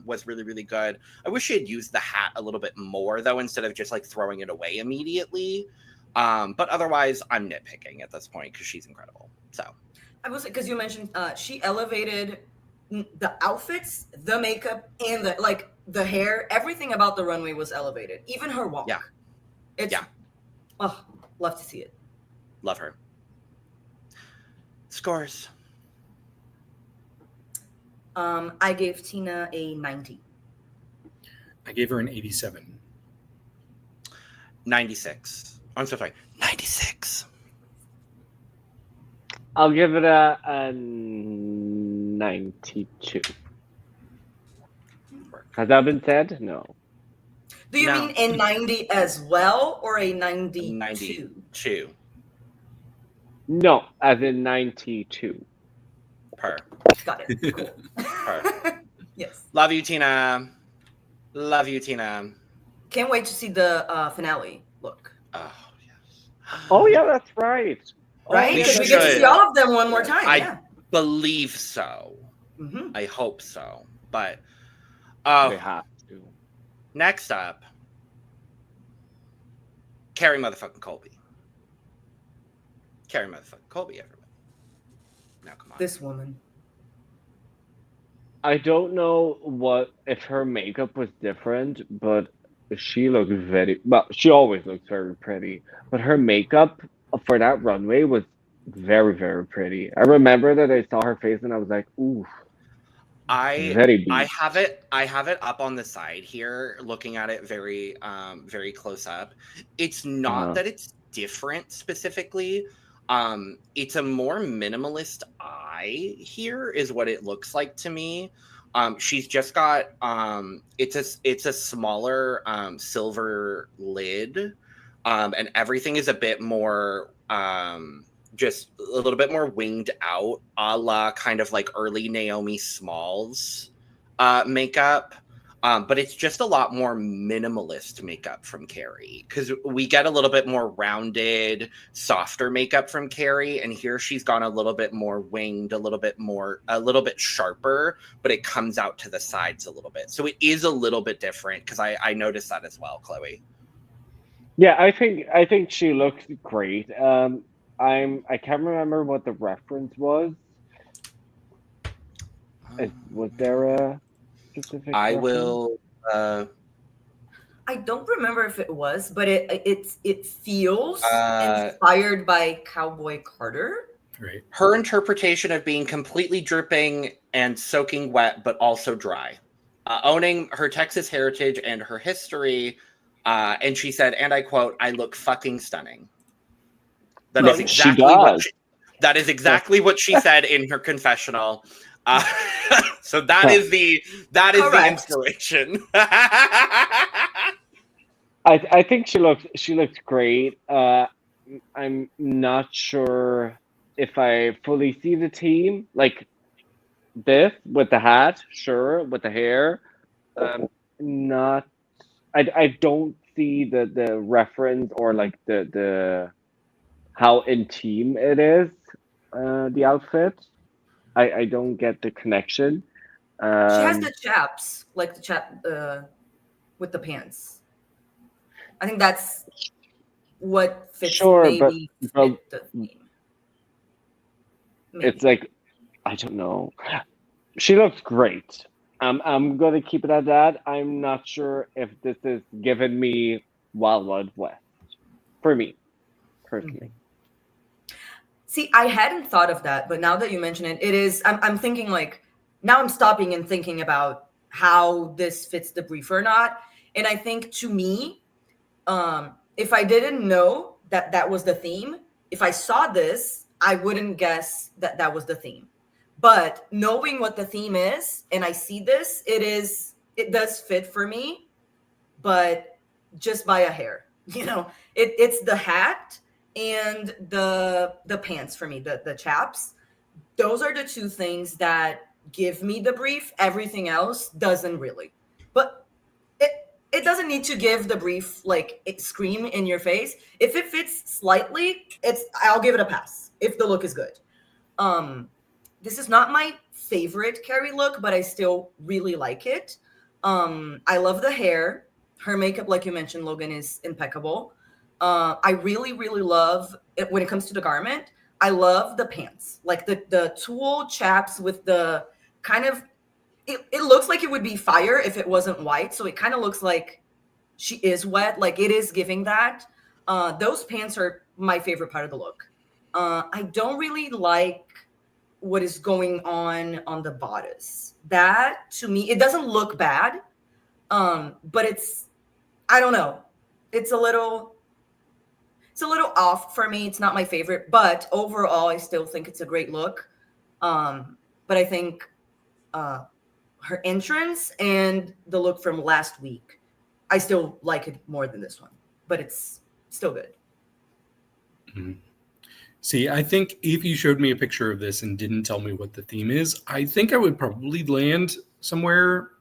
was really, really good. I wish she had used the hat a little bit more, though, instead of just throwing it away immediately. But otherwise, I'm nitpicking at this point because she's incredible. So I will say, because you mentioned she elevated the outfits, the makeup, and the hair. Everything about the runway was elevated. Even her walk. Yeah. Oh, Love to see it. Love her. Scores. I gave Tina a 90. I gave her an 87. 96. I'm so sorry. 96. I'll give it a 92. Has that been said? No. Do you No. mean a 90 as well, or a 92? 92. No, as in 92. Per. Got it. Cool. Per. Yes. Love you, Tina. Love you, Tina. Can't wait to see the finale look. Oh, yes. Oh, yeah, that's right. Right? We Because we get to should. see all of them one more time. I Yeah. believe so. Mm-hmm. I hope so. But They have to. next up, Kerri motherfucking Colby. Kerri motherfucking Colby, everyone. Now, come on. This woman. I don't know if her makeup was different, but she looked she always looks very pretty. But her makeup for that runway was very, very pretty. I remember that I saw her face and I was like, ooh, very beat. I have it up on the side here, looking at it very very close up. It's not that it's different specifically. It's a more minimalist eye here is what it looks like to me. She's just got it's a smaller silver lid, and everything is a bit more just a little bit more winged out, a la kind of like early Naomi Smalls makeup. But it's just a lot more minimalist makeup from Kerri, because we get a little bit more rounded, softer makeup from Kerri, and here she's gone a little bit more winged, a little bit sharper, but it comes out to the sides a little bit. So it is a little bit different, because I noticed that as well, Chloe. Yeah, I think she looks great. I can't remember what the reference was. Was there a specific I reference? will. I don't remember if it was, but it feels Uh, inspired by Cowboy Carter. Right. Her interpretation of being completely dripping and soaking wet, but also dry, owning her Texas heritage and her history. And she said, and I quote, "I look fucking stunning." That is exactly what she said in her confessional. So that is the inspiration. I think she looks great. I'm not sure if I fully see the team like this with the hat, sure, with the hair. Not. I don't see the reference or like the how intimate it is. The outfit. I don't get the connection. She has the chaps, like the chap with the pants. I think that's what fits maybe fit the theme. Maybe. It's like, I don't know. She looks great. I'm gonna keep it at that. I'm not sure if this is giving me Wild Wild West for me personally. See, I hadn't thought of that, but now that you mention it, it is. I'm thinking like now I'm stopping and thinking about how this fits the brief or not. And I think to me, if I didn't know that was the theme, if I saw this, I wouldn't guess that was the theme. But knowing what the theme is, and I see this, it does fit for me, but just by a hair. You know, it's the hat and the pants for me, the chaps. Those are the two things that give me the brief. Everything else doesn't really. But it doesn't need to give the brief like it scream in your face. If it fits slightly, I'll give it a pass if the look is good. This is not my favorite Kerri look, but I still really like it. I love the hair. Her makeup, like you mentioned, Logan, is impeccable. I really, really love it when it comes to the garment. I love the pants, like the tulle chaps with the kind of, it looks like it would be fire if it wasn't white. So it kind of looks like she is wet. Like it is giving that. Those pants are my favorite part of the look. I don't really like what is going on the bodice. That to me, it doesn't look bad, but it's, I don't know, it's a little off for me. It's not my favorite, but overall, I still think it's a great look. But I think her entrance and the look from last week, I still like it more than this one, but it's still good. Mm-hmm. See, I think if you showed me a picture of this and didn't tell me what the theme is, I think I would probably land somewhere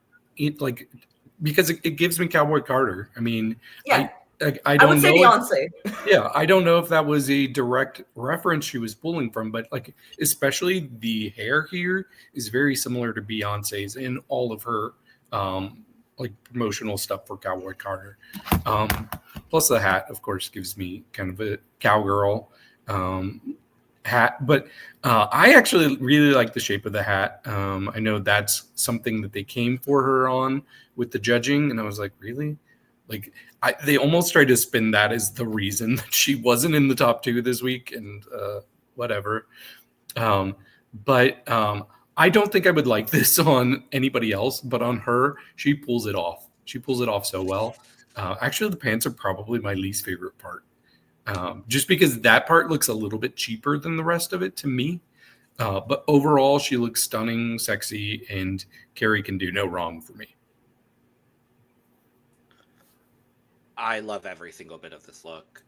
because it gives me Cowboy Carter. I mean, yeah, I would say Beyonce. Yeah, I don't know if that was a direct reference she was pulling from, but like especially the hair here is very similar to Beyonce's in all of her like promotional stuff for Cowboy Carter. Plus the hat, of course, gives me kind of a cowgirl hat, but I actually really like the shape of the hat. I know that's something that they came for her on with the judging, and I was like, really? Like they almost tried to spin that as the reason that she wasn't in the top 2 this week, and whatever. But I don't think I would like this on anybody else, but on her, she pulls it off. She pulls it off so well. Actually, the pants are probably my least favorite part. Just because that part looks a little bit cheaper than the rest of it to me. But overall, she looks stunning, sexy, and Kerri can do no wrong for me. I love every single bit of this look.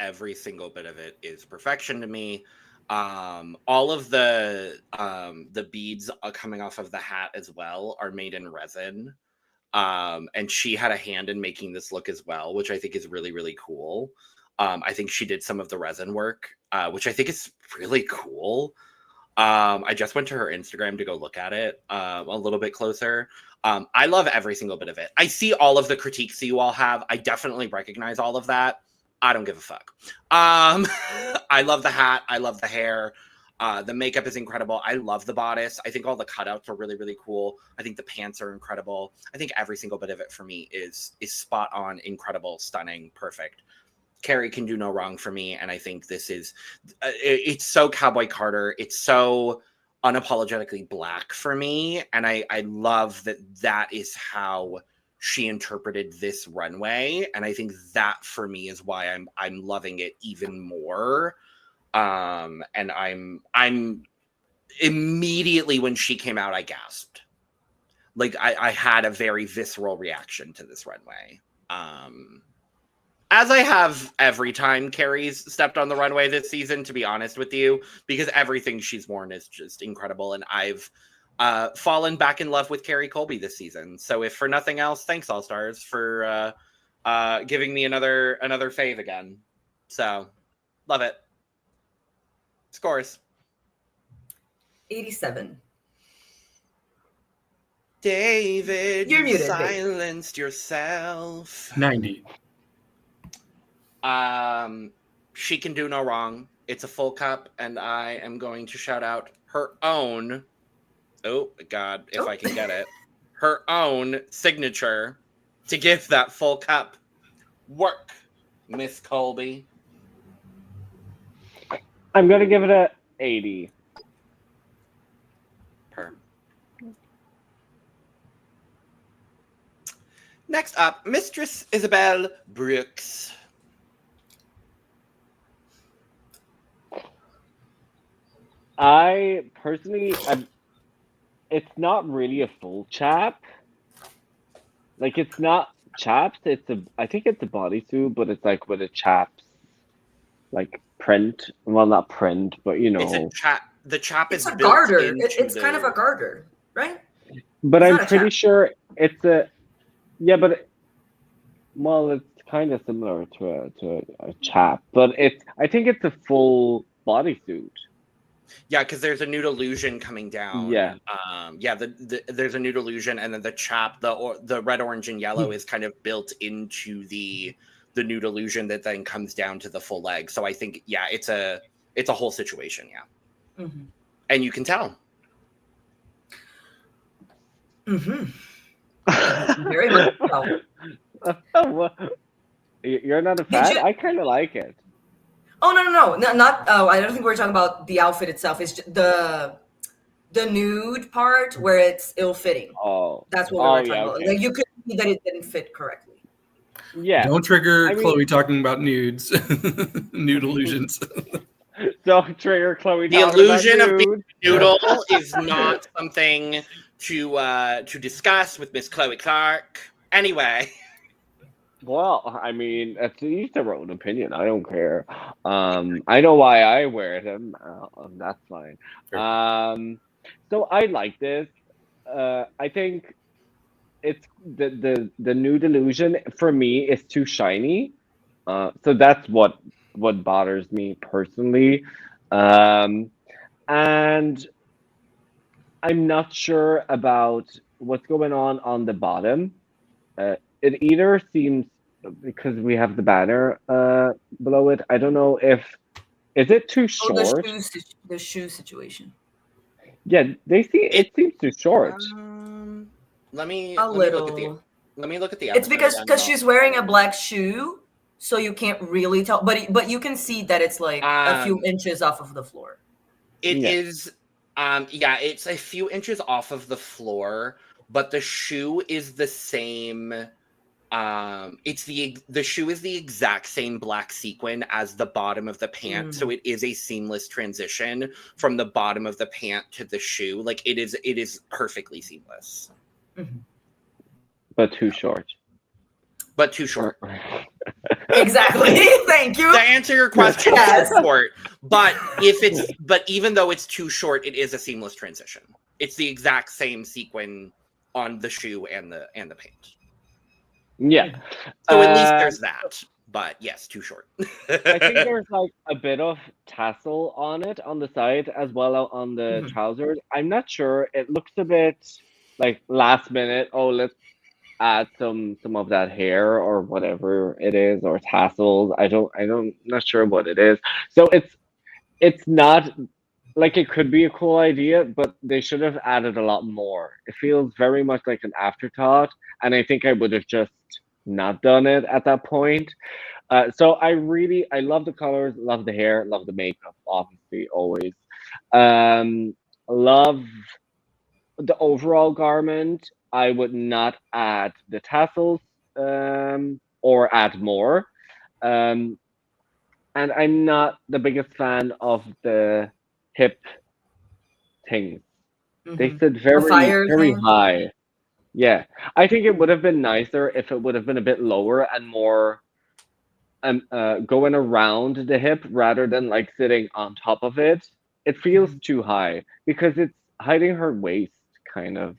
Every single bit of it is perfection to me. All of the beads coming off of the hat as well are made in resin. And she had a hand in making this look as well, which I think is really, really cool. I think she did some of the resin work, which I think is really cool. I just went to her Instagram to go look at it a little bit closer. I love every single bit of it. I see all of the critiques you all have. I definitely recognize all of that. I don't give a fuck. I love the hat. I love the hair. The makeup is incredible. I love the bodice. I think all the cutouts are really, really cool. I think the pants are incredible. I think every single bit of it for me is spot on, incredible, stunning, perfect. Kerri can do no wrong for me, and I think this is it's so Cowboy Carter. It's so unapologetically Black for me, and I love that is how she interpreted this runway, and I think that for me is why I'm loving it even more. And I'm immediately when she came out, I gasped. Like I had a very visceral reaction to this runway. As I have every time Kerri's stepped on the runway this season, to be honest with you, because everything she's worn is just incredible. And I've fallen back in love with Kerri Colby this season. So if for nothing else, thanks All Stars for giving me another fave again. So love it. Scores. 87. David, You're you muted, silenced yourself. 90. She can do no wrong. It's a full cup, and I am going to shout out her own. Oh God, if I can get it, her own signature to give that full cup work, Miss Colby. I'm gonna give it a 80. Next up, Mistress Isabelle Brooks. I personally, it's not really a full chap. Like it's not chaps. I think it's a bodysuit, but it's like with a chaps, like print. Well, not print, but you know. It's a chap. The chap is a built garter. into It's kind of a garter, right? But It's I'm not a pretty chap. sure it's a. Yeah, but well, it's kind of similar to a chap, but I think it's a full bodysuit. Yeah, because there's a nude illusion coming down. Yeah. There's a nude illusion, and then the chap, the red, orange, and yellow is kind of built into the nude illusion that then comes down to the full leg. So I think, yeah, it's a whole situation. Yeah, Mm-hmm. and you can tell. Mm-hmm. Very much so. You're not a fan? I kind of like it. Oh no, not. Oh, I don't think we're talking about the outfit itself. It's just the nude part where it's ill-fitting. Oh, That's what we were talking about. okay. Like you could see that it didn't fit correctly. Yeah. Don't trigger I mean- Chloe talking about nudes, nude illusions. Don't trigger Chloe. The talking illusion about of being nude. a noodle is not something to discuss with Miss Chloe Clarke. Anyway, Well, I mean, it's each their own opinion. I don't care. I know why I wear them. That's fine. So I like this. I think it's the nude illusion for me is too shiny. So that's what bothers me personally. And I'm not sure about what's going on the bottom. It either seems, because we have the banner below it, I don't know if is it too Oh, short. the shoe situation. Yeah, it seems too short. let me A look at little. let me look at the. It's episode again. because she's wearing a black shoe, so you can't really tell. But you can see that it's like a few inches off of the floor. It Yeah. is, it's a few inches off of the floor, but the shoe is the same. The shoe is the exact same black sequin as the bottom of the pant, so it is a seamless transition from the bottom of the pant to the shoe. Like it is perfectly seamless, But too short. but too short. Exactly. Thank you. To answer your question, Yes. too short. But even though it's too short, it is a seamless transition. It's the exact same sequin on the shoe and the pant. Yeah. So at least there's that. But yes, too short. I think there's like a bit of tassel on it on the side as well on the trousers. I'm not sure. It looks a bit like last minute. Oh, let's add some of that hair or whatever it is, or tassels. Not sure what it is. So it's not like, it could be a cool idea, but they should have added a lot more. It feels very much like an afterthought, and I think I would have just not done it at that point. So I love the colors, love the hair, love the makeup, obviously, always. Love the overall garment. I would not add the tassels or add more. And I'm not the biggest fan of the hip things. They sit very, fire very thing? high. Yeah, I think it would have been nicer if it would have been a bit lower and more going around the hip rather than like sitting on top of it. It feels too high because it's hiding her waist, kind of.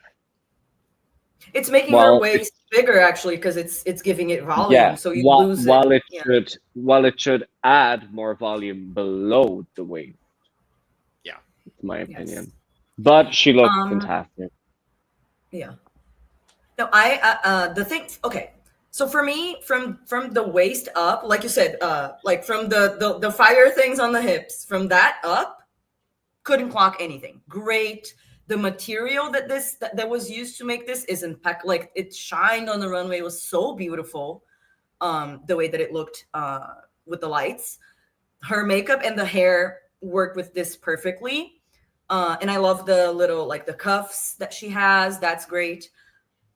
It's making Well, her waist bigger actually because it's giving it volume. Yeah, So you while, lose while it. it should add more volume below the waist. Yeah, it's my opinion. But she looks fantastic. Yeah. No, the thing. Okay, so for me, from the waist up, like you said, like from the fire things on the hips, from that up, couldn't clock anything. Great. The material that was used to make this is impeccable. Like it shined on the runway. It was so beautiful. The way that it looked with the lights, her makeup and the hair worked with this perfectly. And I love the little like the cuffs that she has. That's great.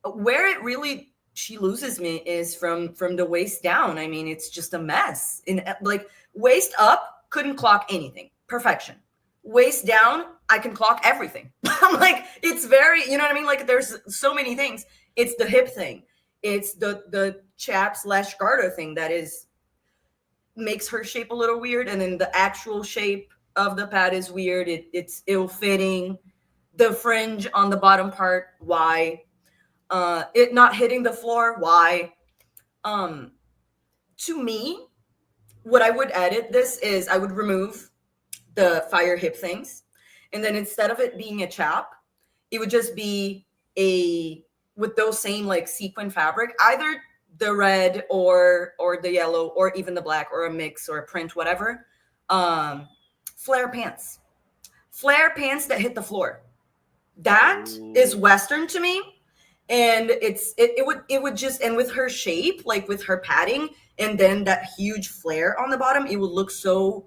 Where it really she loses me is from the waist down. I mean, it's just a mess. In like waist up, couldn't clock anything. Perfection. Waist down, I can clock everything. I'm like, it's very, you know what I mean? Like there's so many things. It's the hip thing. It's the chap/garter thing that makes her shape a little weird. And then the actual shape of the pad is weird. It's ill-fitting. The fringe on the bottom part, why? It not hitting the floor, why? To me, what I would edit this is I would remove the fire hip things, and then instead of it being a chap, it would just be with those same like sequin fabric, either the red or the yellow or even the black or a mix or a print, whatever. Flare pants that hit the floor. That is Western to me. And it would just, and with her shape, like with her padding, and then that huge flare on the bottom, it would look so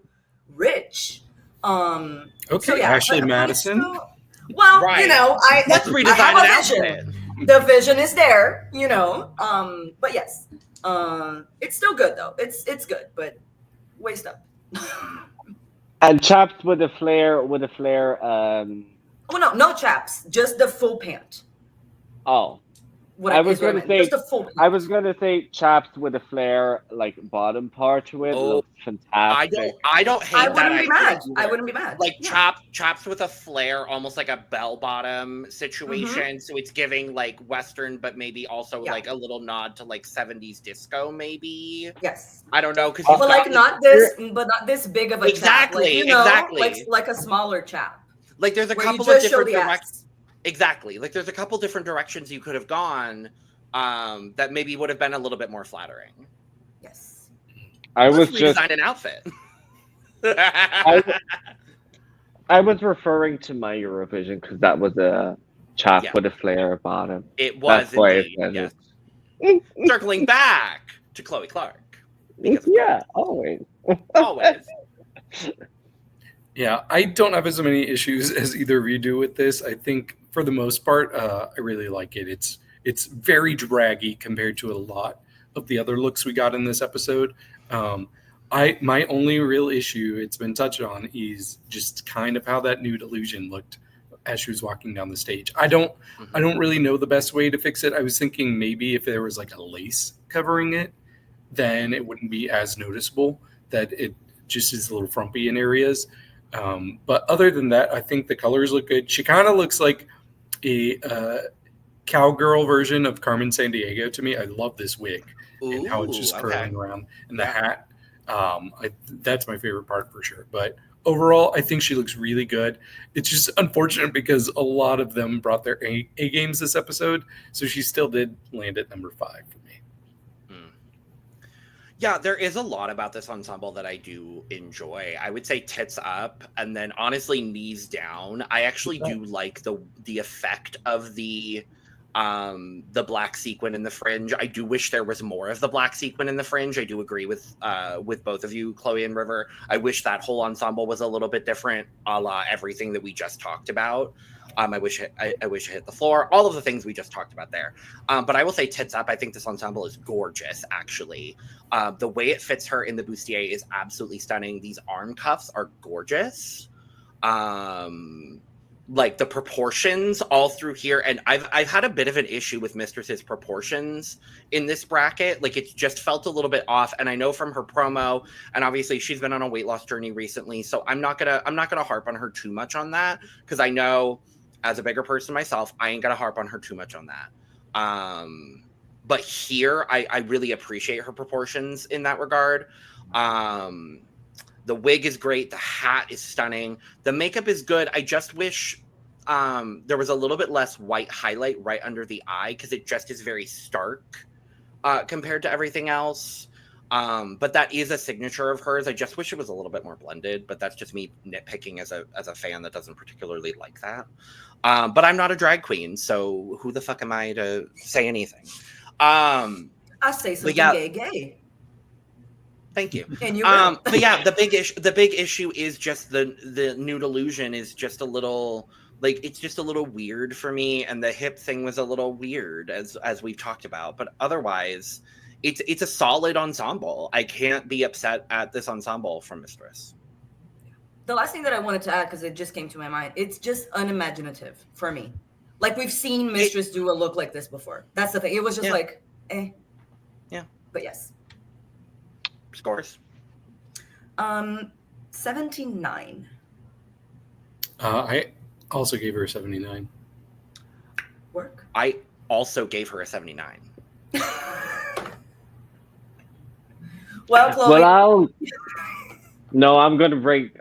rich. Okay, so yeah, Ashley but Madison. Well, Right. I Let's have redesign a an vision. outfit. The vision is there, but yes, it's still good though. It's good, but waist up. And chaps with a flare. Oh no chaps, just the full pant. Oh, What I is was what I gonna meant. say. Just the full pant. I was gonna say chaps with a flare, like bottom part to it. Oh, Looks fantastic. I don't hate that wouldn't be idea mad. I either. wouldn't be mad. Like Yeah. chaps with a flare, almost like a bell bottom situation. So it's giving like Western, but maybe also like a little nod to like 70s disco, maybe. Yes. I don't know, because But like not this big of a chap. Like, exactly. like a smaller chap. Like there's a where couple you just of different show the directions. Exactly. Like there's a couple different directions you could have gone that maybe would have been a little bit more flattering. Yes. Let's redesign an outfit. I was referring to my Eurovision because that was a chap with a flare bottom. It was indeed, yes. Circling back to Chloe Clarke. Yeah, always. Always. Yeah, I don't have as many issues as either of you do with this. I think for the most part, I really like it. It's very draggy compared to a lot of the other looks we got in this episode. My only real issue, it's been touched on, is just kind of how that nude illusion looked as she was walking down the stage. I don't really know the best way to fix it. I was thinking maybe if there was like a lace covering it, then it wouldn't be as noticeable, that it just is a little frumpy in areas. But other than that, I think the colors look good. She kind of looks like a cowgirl version of Carmen Sandiego to me. I love this wig and how it's just curling around, and the hat. That's my favorite part for sure. But overall, I think she looks really good. It's just unfortunate because a lot of them brought their A games this episode, so she still did land at number 5 for me. Yeah, there is a lot about this ensemble that I do enjoy. I would say tits up, and then honestly knees down. I actually do like the effect of the black sequin in the fringe. I do wish there was more of the black sequin in the fringe. I do agree with both of you, Chloe and River. I wish that whole ensemble was a little bit different, a la everything that we just talked about. I wish it hit the floor. All of the things we just talked about there. But I will say tits up. I think this ensemble is gorgeous, actually. The way it fits her in the bustier is absolutely stunning. These arm cuffs are gorgeous. Like the proportions all through here. And I've had a bit of an issue with Mistress's proportions in this bracket. Like it's just felt a little bit off. And I know from her promo, and obviously she's been on a weight loss journey recently. So I'm not gonna harp on her too much on that, because I know as a bigger person myself, I ain't gonna harp on her too much on that. But here I really appreciate her proportions in that regard. The wig is great. The hat is stunning. The makeup is good. I just wish there was a little bit less white highlight right under the eye, because it just is very stark compared to everything else. But that is a signature of hers. I just wish it was a little bit more blended, but that's just me nitpicking as a fan that doesn't particularly like that. But I'm not a drag queen, so who the fuck am I to say anything? I say something gay. Thank you. And you but yeah, the big issue is just the nude illusion is just a little, like, it's just a little weird for me, and the hip thing was a little weird as we've talked about. But otherwise, it's a solid ensemble. I can't be upset at this ensemble from Mistress. The last thing that I wanted to add, because it just came to my mind, it's just unimaginative for me. Like, we've seen Mistress do a look like this before. That's the thing. It was just like, eh. Yeah. But yes. Scores. 79. I also gave her a 79. Work. I also gave her a 79. Well, Chloe. I'm gonna break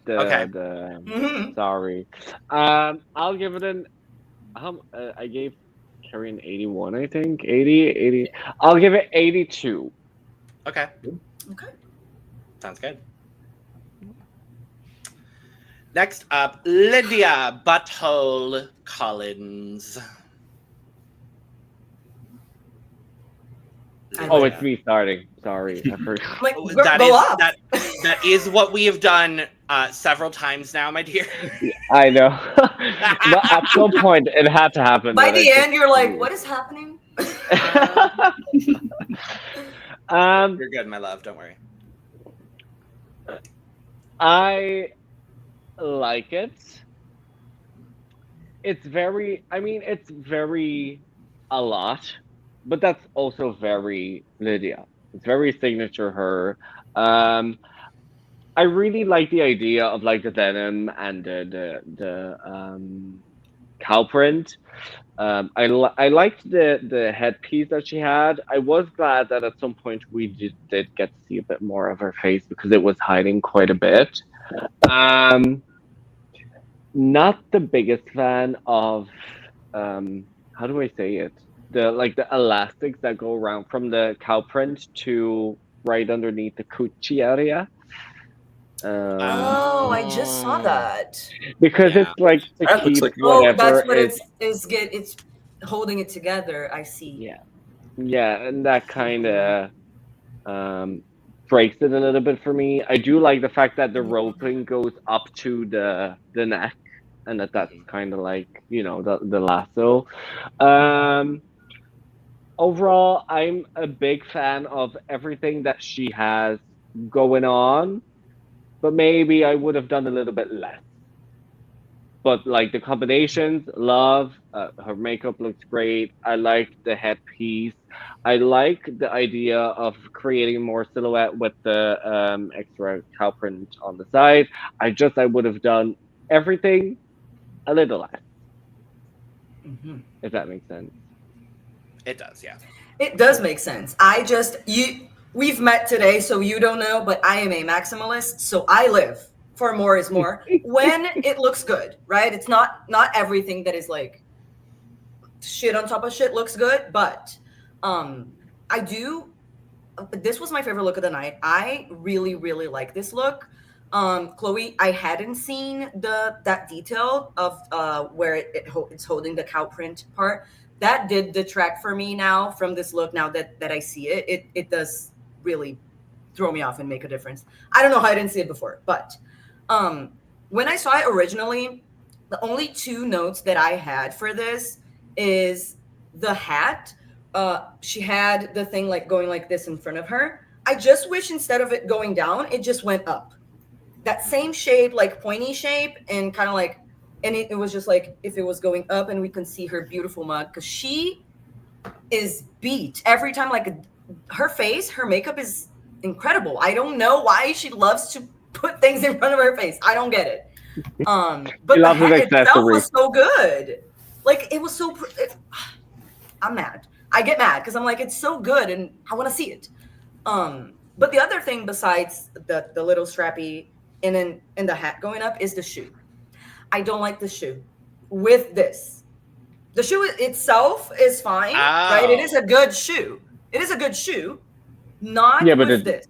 the sorry. I'll give it I gave Kerri an 81, I think. 80. I'll give it 82. Okay. Okay. Sounds good. Next up, Lydia Butthole Kollins. Oh, it's me starting. Sorry, I forgot. I'm like, That is what we have done several times now, my dear. I know. But at some point, it had to happen. By the end, you're like, what is happening? You're good, my love. Don't worry. I like it. It's very a lot, but that's also very Lydia. It's very signature her. I really like the idea of like the denim and the cow print. I liked the headpiece that she had. I was glad that at some point we did get to see a bit more of her face because it was hiding quite a bit. Not the biggest fan of how do I say it? The elastics that go around from the cow print to right underneath the coochie area. I just saw that. Because it's like to That looks keep like- whatever that's what is, it's holding it together. I see. yeah, and that kind of breaks it a little bit for me. I do like the fact that the roping goes up to the neck, and that's kind of like the lasso. Overall, I'm a big fan of everything that she has going on, but maybe I would have done a little bit less. But like the combinations, love. Her makeup looks great. I like the headpiece. I like the idea of creating more silhouette with the extra cow print on the side. I would have done everything a little less. If that makes sense. It does, yeah. It does make sense. We've met today, so you don't know, but I am a maximalist, so I live for more is more when it looks good, right? It's not everything that is like shit on top of shit looks good, but this was my favorite look of the night. I really, really like this look. Chloe, I hadn't seen that detail of where it's holding the cow print part. That did detract for me now from this look. Now that I see it, it does really throw me off and make a difference. I don't know how I didn't see it before, but when I saw it originally, the only two notes that I had for this is the hat. She had the thing like going like this in front of her. I just wish instead of it going down, it just went up. That same shape, like pointy shape, and kind of like, and it was just like if it was going up and we can see her beautiful mug, because she is beat every time. Like her face, her makeup is incredible. I don't know why she loves to put things in front of her face. I don't get it. But the hat itself was so good. Like it was so. I'm mad. I get mad because I'm like, it's so good and I want to see it. But the other thing besides the little strappy and then the hat going up is the shoe. I don't like the shoe with this. The shoe itself is fine, right? It is a good shoe. It is a good shoe. Not with this.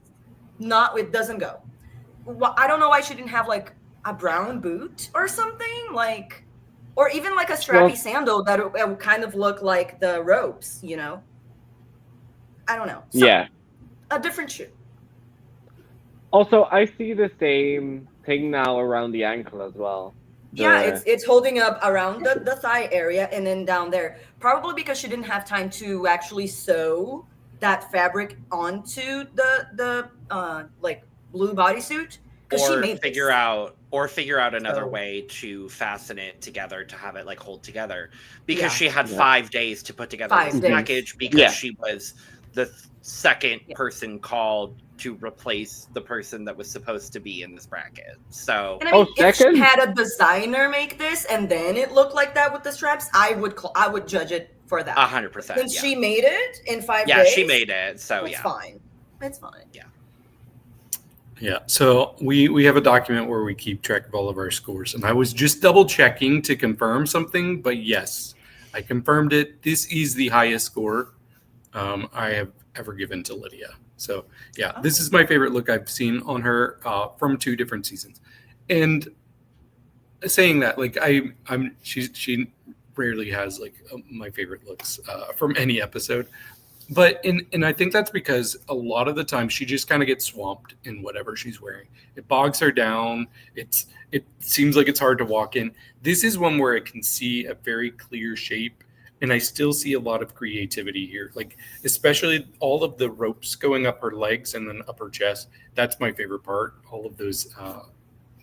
Not with doesn't go. Well, I don't know why she didn't have like a brown boot or something like, or even like a strappy sandal that it would kind of look like the ropes, you know? I don't know. A different shoe. Also, I see the same thing now around the ankle as well. It's holding up around the thigh area and then down there. Probably because she didn't have time to actually sew that fabric onto the like blue bodysuit. Or figure out another way to fasten it together to have it like hold together. Because she had 5 days to put together this package because she was the second person called to replace the person that was supposed to be in this bracket. So, and I mean, if she had a designer make this and then it looked like that with the straps, I would judge it for that. 100%. Since she made it in 5 days. Yeah, she made it. So it's fine. It's fine. Yeah. Yeah. So we have a document where we keep track of all of our scores, and I was just double checking to confirm something, but yes, I confirmed it. This is the highest score I have ever given to Lydia. So yeah, this is my favorite look I've seen on her from 2 different seasons. And saying that, like she rarely has like my favorite looks from any episode, But and I think that's because a lot of the time she just kind of gets swamped in whatever she's wearing. It bogs her down. It seems like it's hard to walk in. This is one where I can see a very clear shape, and I still see a lot of creativity here. Like especially all of the ropes going up her legs and then up her chest. That's my favorite part. All of those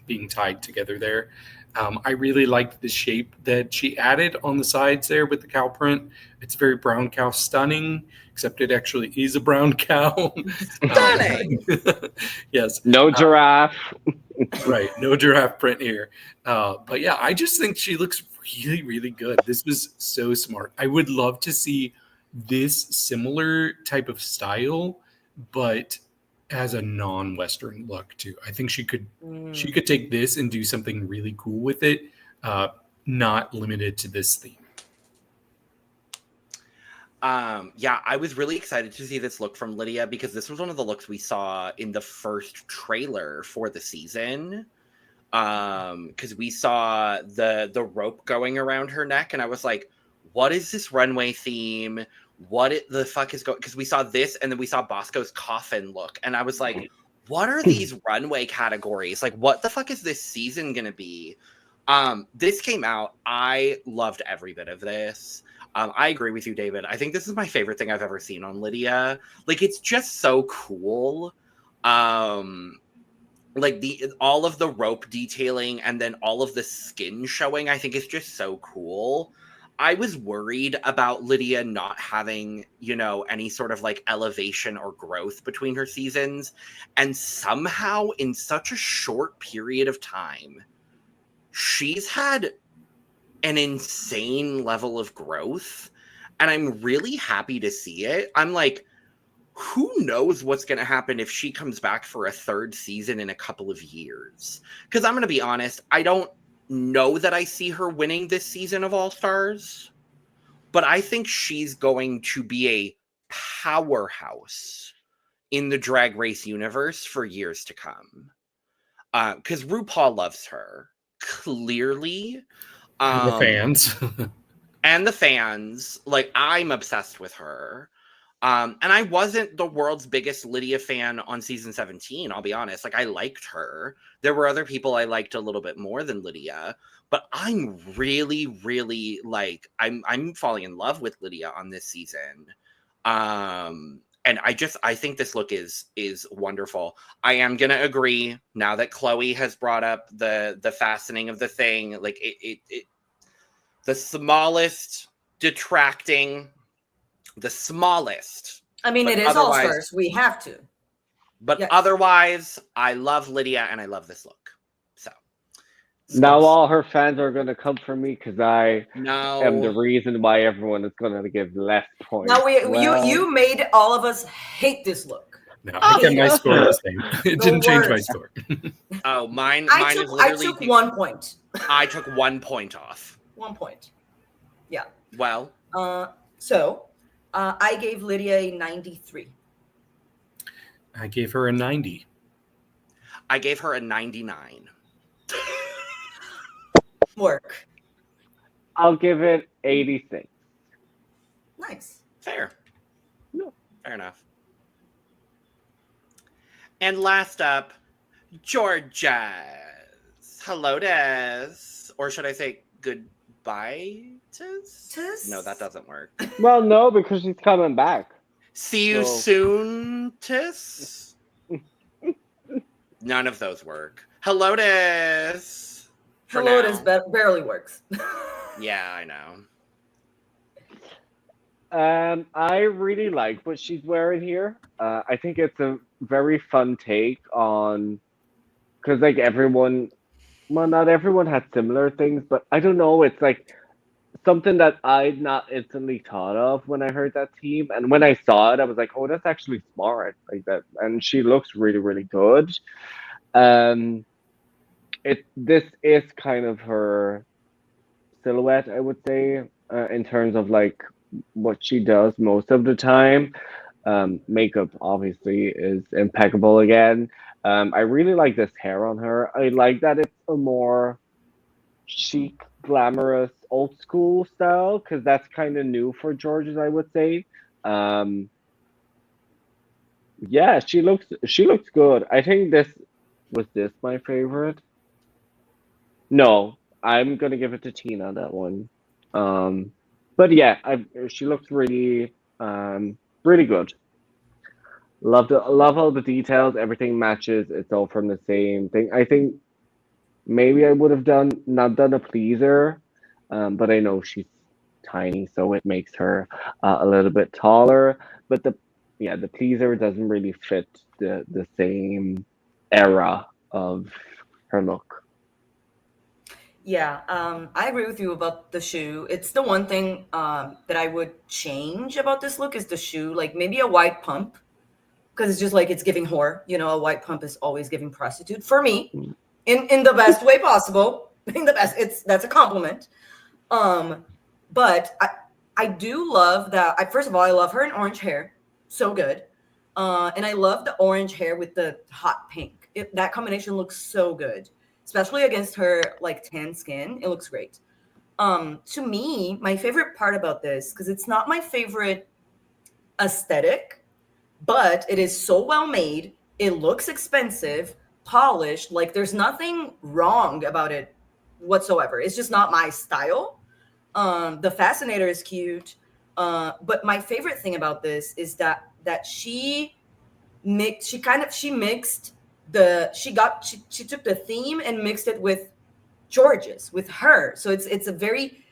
being tied together there. I really liked the shape that she added on the sides there with the cow print. It's very brown cow stunning, except it actually is a brown cow. Stunning! Yes. No giraffe. Right. No giraffe print here. But yeah, I just think she looks really, really good. This was so smart. I would love to see this similar type of style, but as a non-Western look too. I think she could take this and do something really cool with it, not limited to this theme. Yeah, I was really excited to see this look from Lydia because this was one of the looks we saw in the first trailer for the season. Because we saw the rope going around her neck, and I was like, what is this runway theme? The fuck is going? Because we saw this, and then we saw Bosco's coffin look, and I was like, what are these runway categories? Like, what the fuck is this season gonna be? This came out. I loved every bit of this. I agree with you, David. I think this is my favorite thing I've ever seen on Lydia. Like, it's just so cool. Like all of the rope detailing and then all of the skin showing, I think is just so cool. I was worried about Lydia not having, any sort of like elevation or growth between her seasons. And somehow in such a short period of time, she's had an insane level of growth. And I'm really happy to see it. I'm like, who knows what's going to happen if she comes back for a third season in a couple of years? Because I'm going to be honest, I don't know that I see her winning this season of All Stars, but I think she's going to be a powerhouse in the Drag Race universe for years to come. Because RuPaul loves her, clearly. And the fans. And the fans. Like, I'm obsessed with her. And I wasn't the world's biggest Lydia fan on season 17, I'll be honest. Like, I liked her. There were other people I liked a little bit more than Lydia, but I'm really, really I'm falling in love with Lydia on this season. And I think this look is wonderful. I am gonna agree now that Chloe has brought up the fastening of the thing, like it the smallest detracting. The smallest. I mean, it is All Stars. We have to. But otherwise, I love Lydia and I love this look. So now all her fans are going to come for me because I am the reason why everyone is going to give less points. Now you made all of us hate this look. No, I kept my score the same. It didn't change my score. Oh, mine I is literally. I took 1 point. I took 1 point off. 1 point. Yeah. Well. I gave Lydia a 93. I gave her a 90. I gave her a 99. Work. I'll give it 86. Nice. Fair. No. Fair enough. And last up, Jorgeous. Hello, Des. Or should I say goodbye, Tis? No, that doesn't work. Well, no, because she's coming back. See you soon, Tis? None of those work. Hello, Des. Hello, Des barely works. Yeah, I know. I really like what she's wearing here. I think it's a very fun take on, because like everyone, well, not everyone had similar things, but I don't know. It's like something that I'd not instantly thought of when I heard that theme, and when I saw it, I was like, "Oh, that's actually smart!" Like that, and she looks really, really good. This is kind of her silhouette, I would say, in terms of like what she does most of the time. Makeup obviously is impeccable again. I really like this hair on her. I like that it's a more chic, glamorous, old school style, because that's kind of new for Jorgeous, I would say. Yeah, she looks good. I think this my favorite. No, I'm gonna give it to Tina that one. Um, but yeah, she looks really good. Love all the details. Everything matches. It's all from the same thing. I think maybe I would have not done a pleaser, but I know she's tiny, so it makes her a little bit taller. But the pleaser doesn't really fit the same era of her look. Yeah, I agree with you about the shoe. It's the one thing that I would change about this look is the shoe. Like maybe a white pump, because it's just like it's giving whore. You know, a white pump is always giving prostitute for me, in the best way possible. In the best, that's a compliment. But I do love that. First of all, I love her in orange hair, so good. And I love the orange hair with the hot pink. That combination looks so good, especially against her like tan skin. It looks great. To me, my favorite part about this, because it's not my favorite aesthetic, but it is so well made. It looks expensive, polished. Like there's nothing wrong about it whatsoever. It's just not my style. The fascinator is cute. But my favorite thing about this is that she took the theme and mixed it with Jorgeous, with her. So it's a very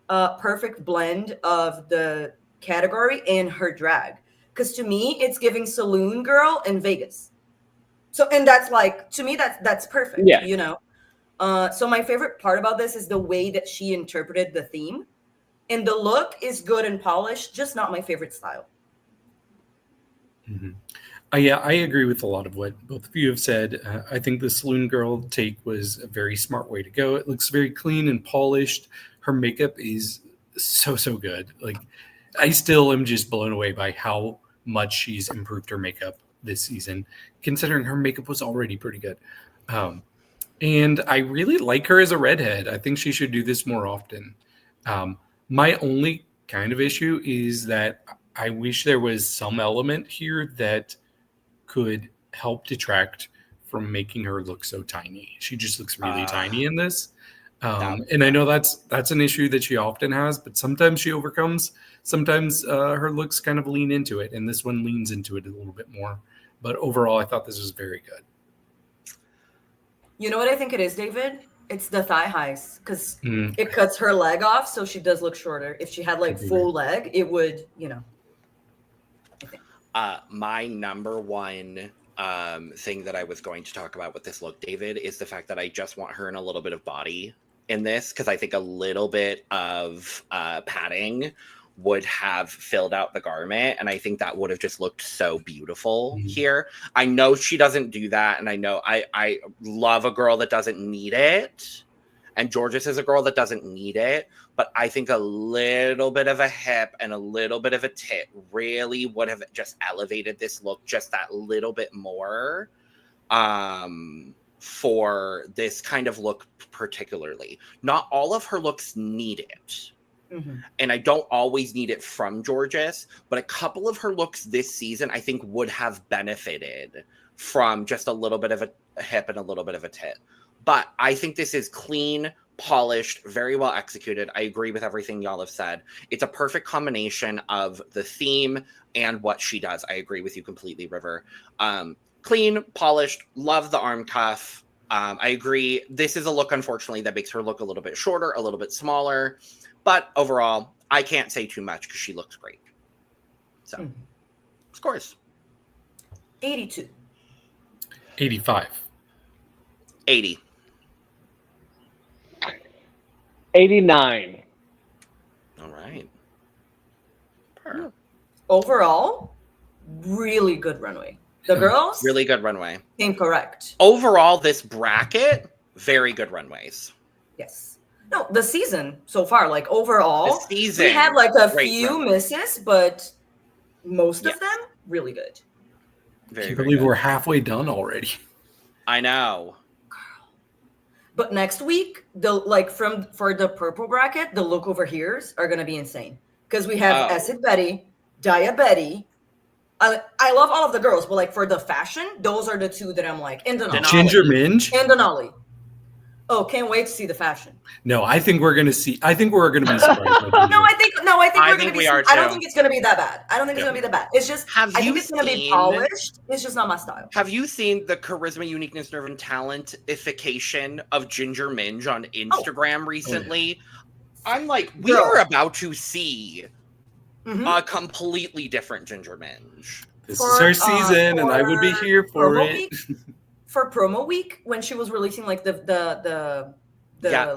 perfect blend of the category and her drag. Because to me, it's giving saloon girl in Vegas. So, and that's like, to me, that's perfect. Yeah. You know. So my favorite part about this is the way that she interpreted the theme, and the look is good and polished, just not my favorite style. Mm-hmm. Yeah, I agree with a lot of what both of you have said. I think the saloon girl take was a very smart way to go. It looks very clean and polished. Her makeup is so good. Like, I still am just blown away by how much she's improved her makeup this season, considering her makeup was already pretty good. And I really like her as a redhead. I think she should do this more often. My only kind of issue is that I wish there was some element here that could help detract from making her look so tiny. She just looks really tiny in this. And I know that's an issue that she often has, but sometimes she overcomes. Sometimes her looks kind of lean into it, and this one leans into it a little bit more. But overall, I thought this was very good. You know what I think it is, David? It's the thigh highs, because it cuts her leg off, so she does look shorter. If she had like full leg, it would, you know. My number one thing that I was going to talk about with this look, David, is the fact that I just want her in a little bit of body in this, because I think a little bit of padding would have filled out the garment, and I think that would have just looked so beautiful here. I know she doesn't do that, and I know I love a girl that doesn't need it, and Jorgeous is a girl that doesn't need it, but I think a little bit of a hip and a little bit of a tit really would have just elevated this look just that little bit more for this kind of look particularly. Not all of her looks need it. And I don't always need it from Jorgeous, but a couple of her looks this season I think would have benefited from just a little bit of a hip and a little bit of a tit. But I think this is clean, polished, very well executed. I agree with everything y'all have said. It's a perfect combination of the theme and what she does. I agree with you completely, River. Clean, polished, love the arm cuff. I agree. This is a look, unfortunately, that makes her look a little bit shorter, a little bit smaller. But overall, I can't say too much because she looks great. So, scores. 82. 85. 80. 89. All right. Overall, really good runway. The girls Really good runway. incorrect. Overall, this bracket, very good runways. Yes. No, the season so far, like overall, The season, we had like a great few runway. misses, but most of them really good. Very, I can't very believe good. we're halfway done already. I know. But next week, for the purple bracket, the look over here's are gonna be insane because we have Acid Betty, Dia Betty, I love all of the girls, but like for the fashion, those are the two that I'm like, and Denali. Ginger Minge? And Denali. Oh, can't wait to see the fashion. No, I think we're gonna be surprised. No, I think we're gonna be. we are I don't too. think it's gonna be that bad. I don't think it's gonna be that bad. It's just I think it's gonna be polished. It's just not my style. Have you seen the charisma, uniqueness, nerve, and talentification of Ginger Minge on Instagram recently? I'm like, we are about to see a completely different Ginger Minge. This is her season, and I would be here for it. For promo week, when she was releasing like the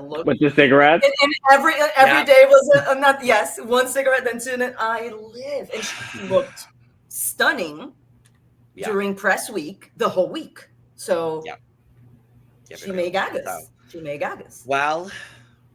look with the cigarette, and every day was one cigarette, then two, and I live, and she looked stunning during press week the whole week. So she made gagas. She made gagas. Well,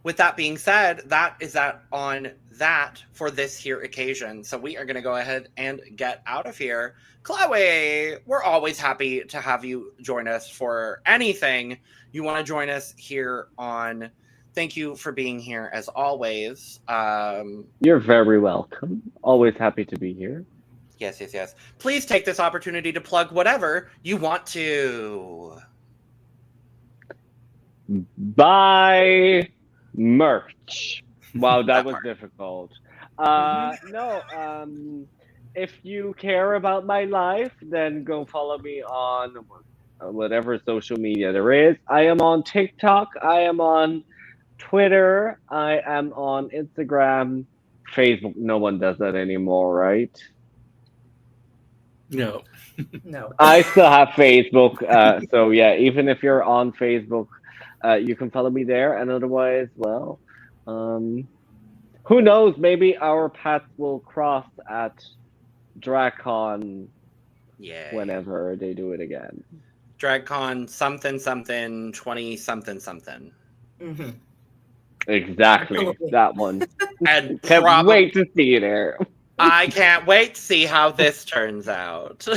with that being said, that is that on that for this here occasion. So we are going to go ahead and get out of here. Chloe, we're always happy to have you join us for anything you want to join us here on. Thank you for being here as always. You're very welcome. Always happy to be here. Yes. Please take this opportunity to plug whatever you want to. Buy merch. Wow, that was difficult. If you care about my life, then go follow me on whatever social media there is. I am on TikTok. I am on Twitter. I am on Instagram. Facebook. No one does that anymore, right? No. I still have Facebook. So yeah, even if you're on Facebook, you can follow me there. And otherwise, well, who knows? Maybe our paths will cross at DragCon whenever they do it again. DragCon something 20 something. Mm-hmm. Exactly, that one. And can't wait to see you there. I can't wait to see how this turns out.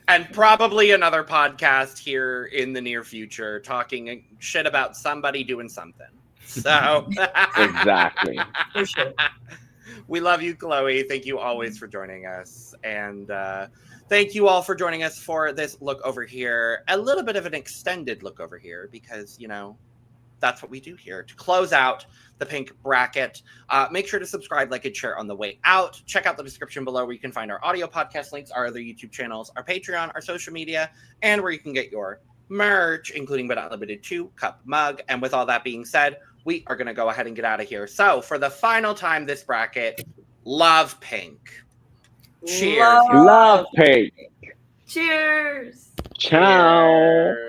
And probably another podcast here in the near future talking shit about somebody doing something. So exactly. For sure. We love you, Chloe. Thank you always for joining us. And thank you all for joining us for this look over here. A little bit of an extended look over here because, you know, that's what we do here to close out the pink bracket. Make sure to subscribe, like, and share on the way out. Check out the description below where you can find our audio podcast links, our other YouTube channels, our Patreon, our social media, and where you can get your merch, including but not limited to cup mug. And with all that being said, we are going to go ahead and get out of here. So for the final time this bracket, love pink. Cheers. Love pink. Cheers. Ciao.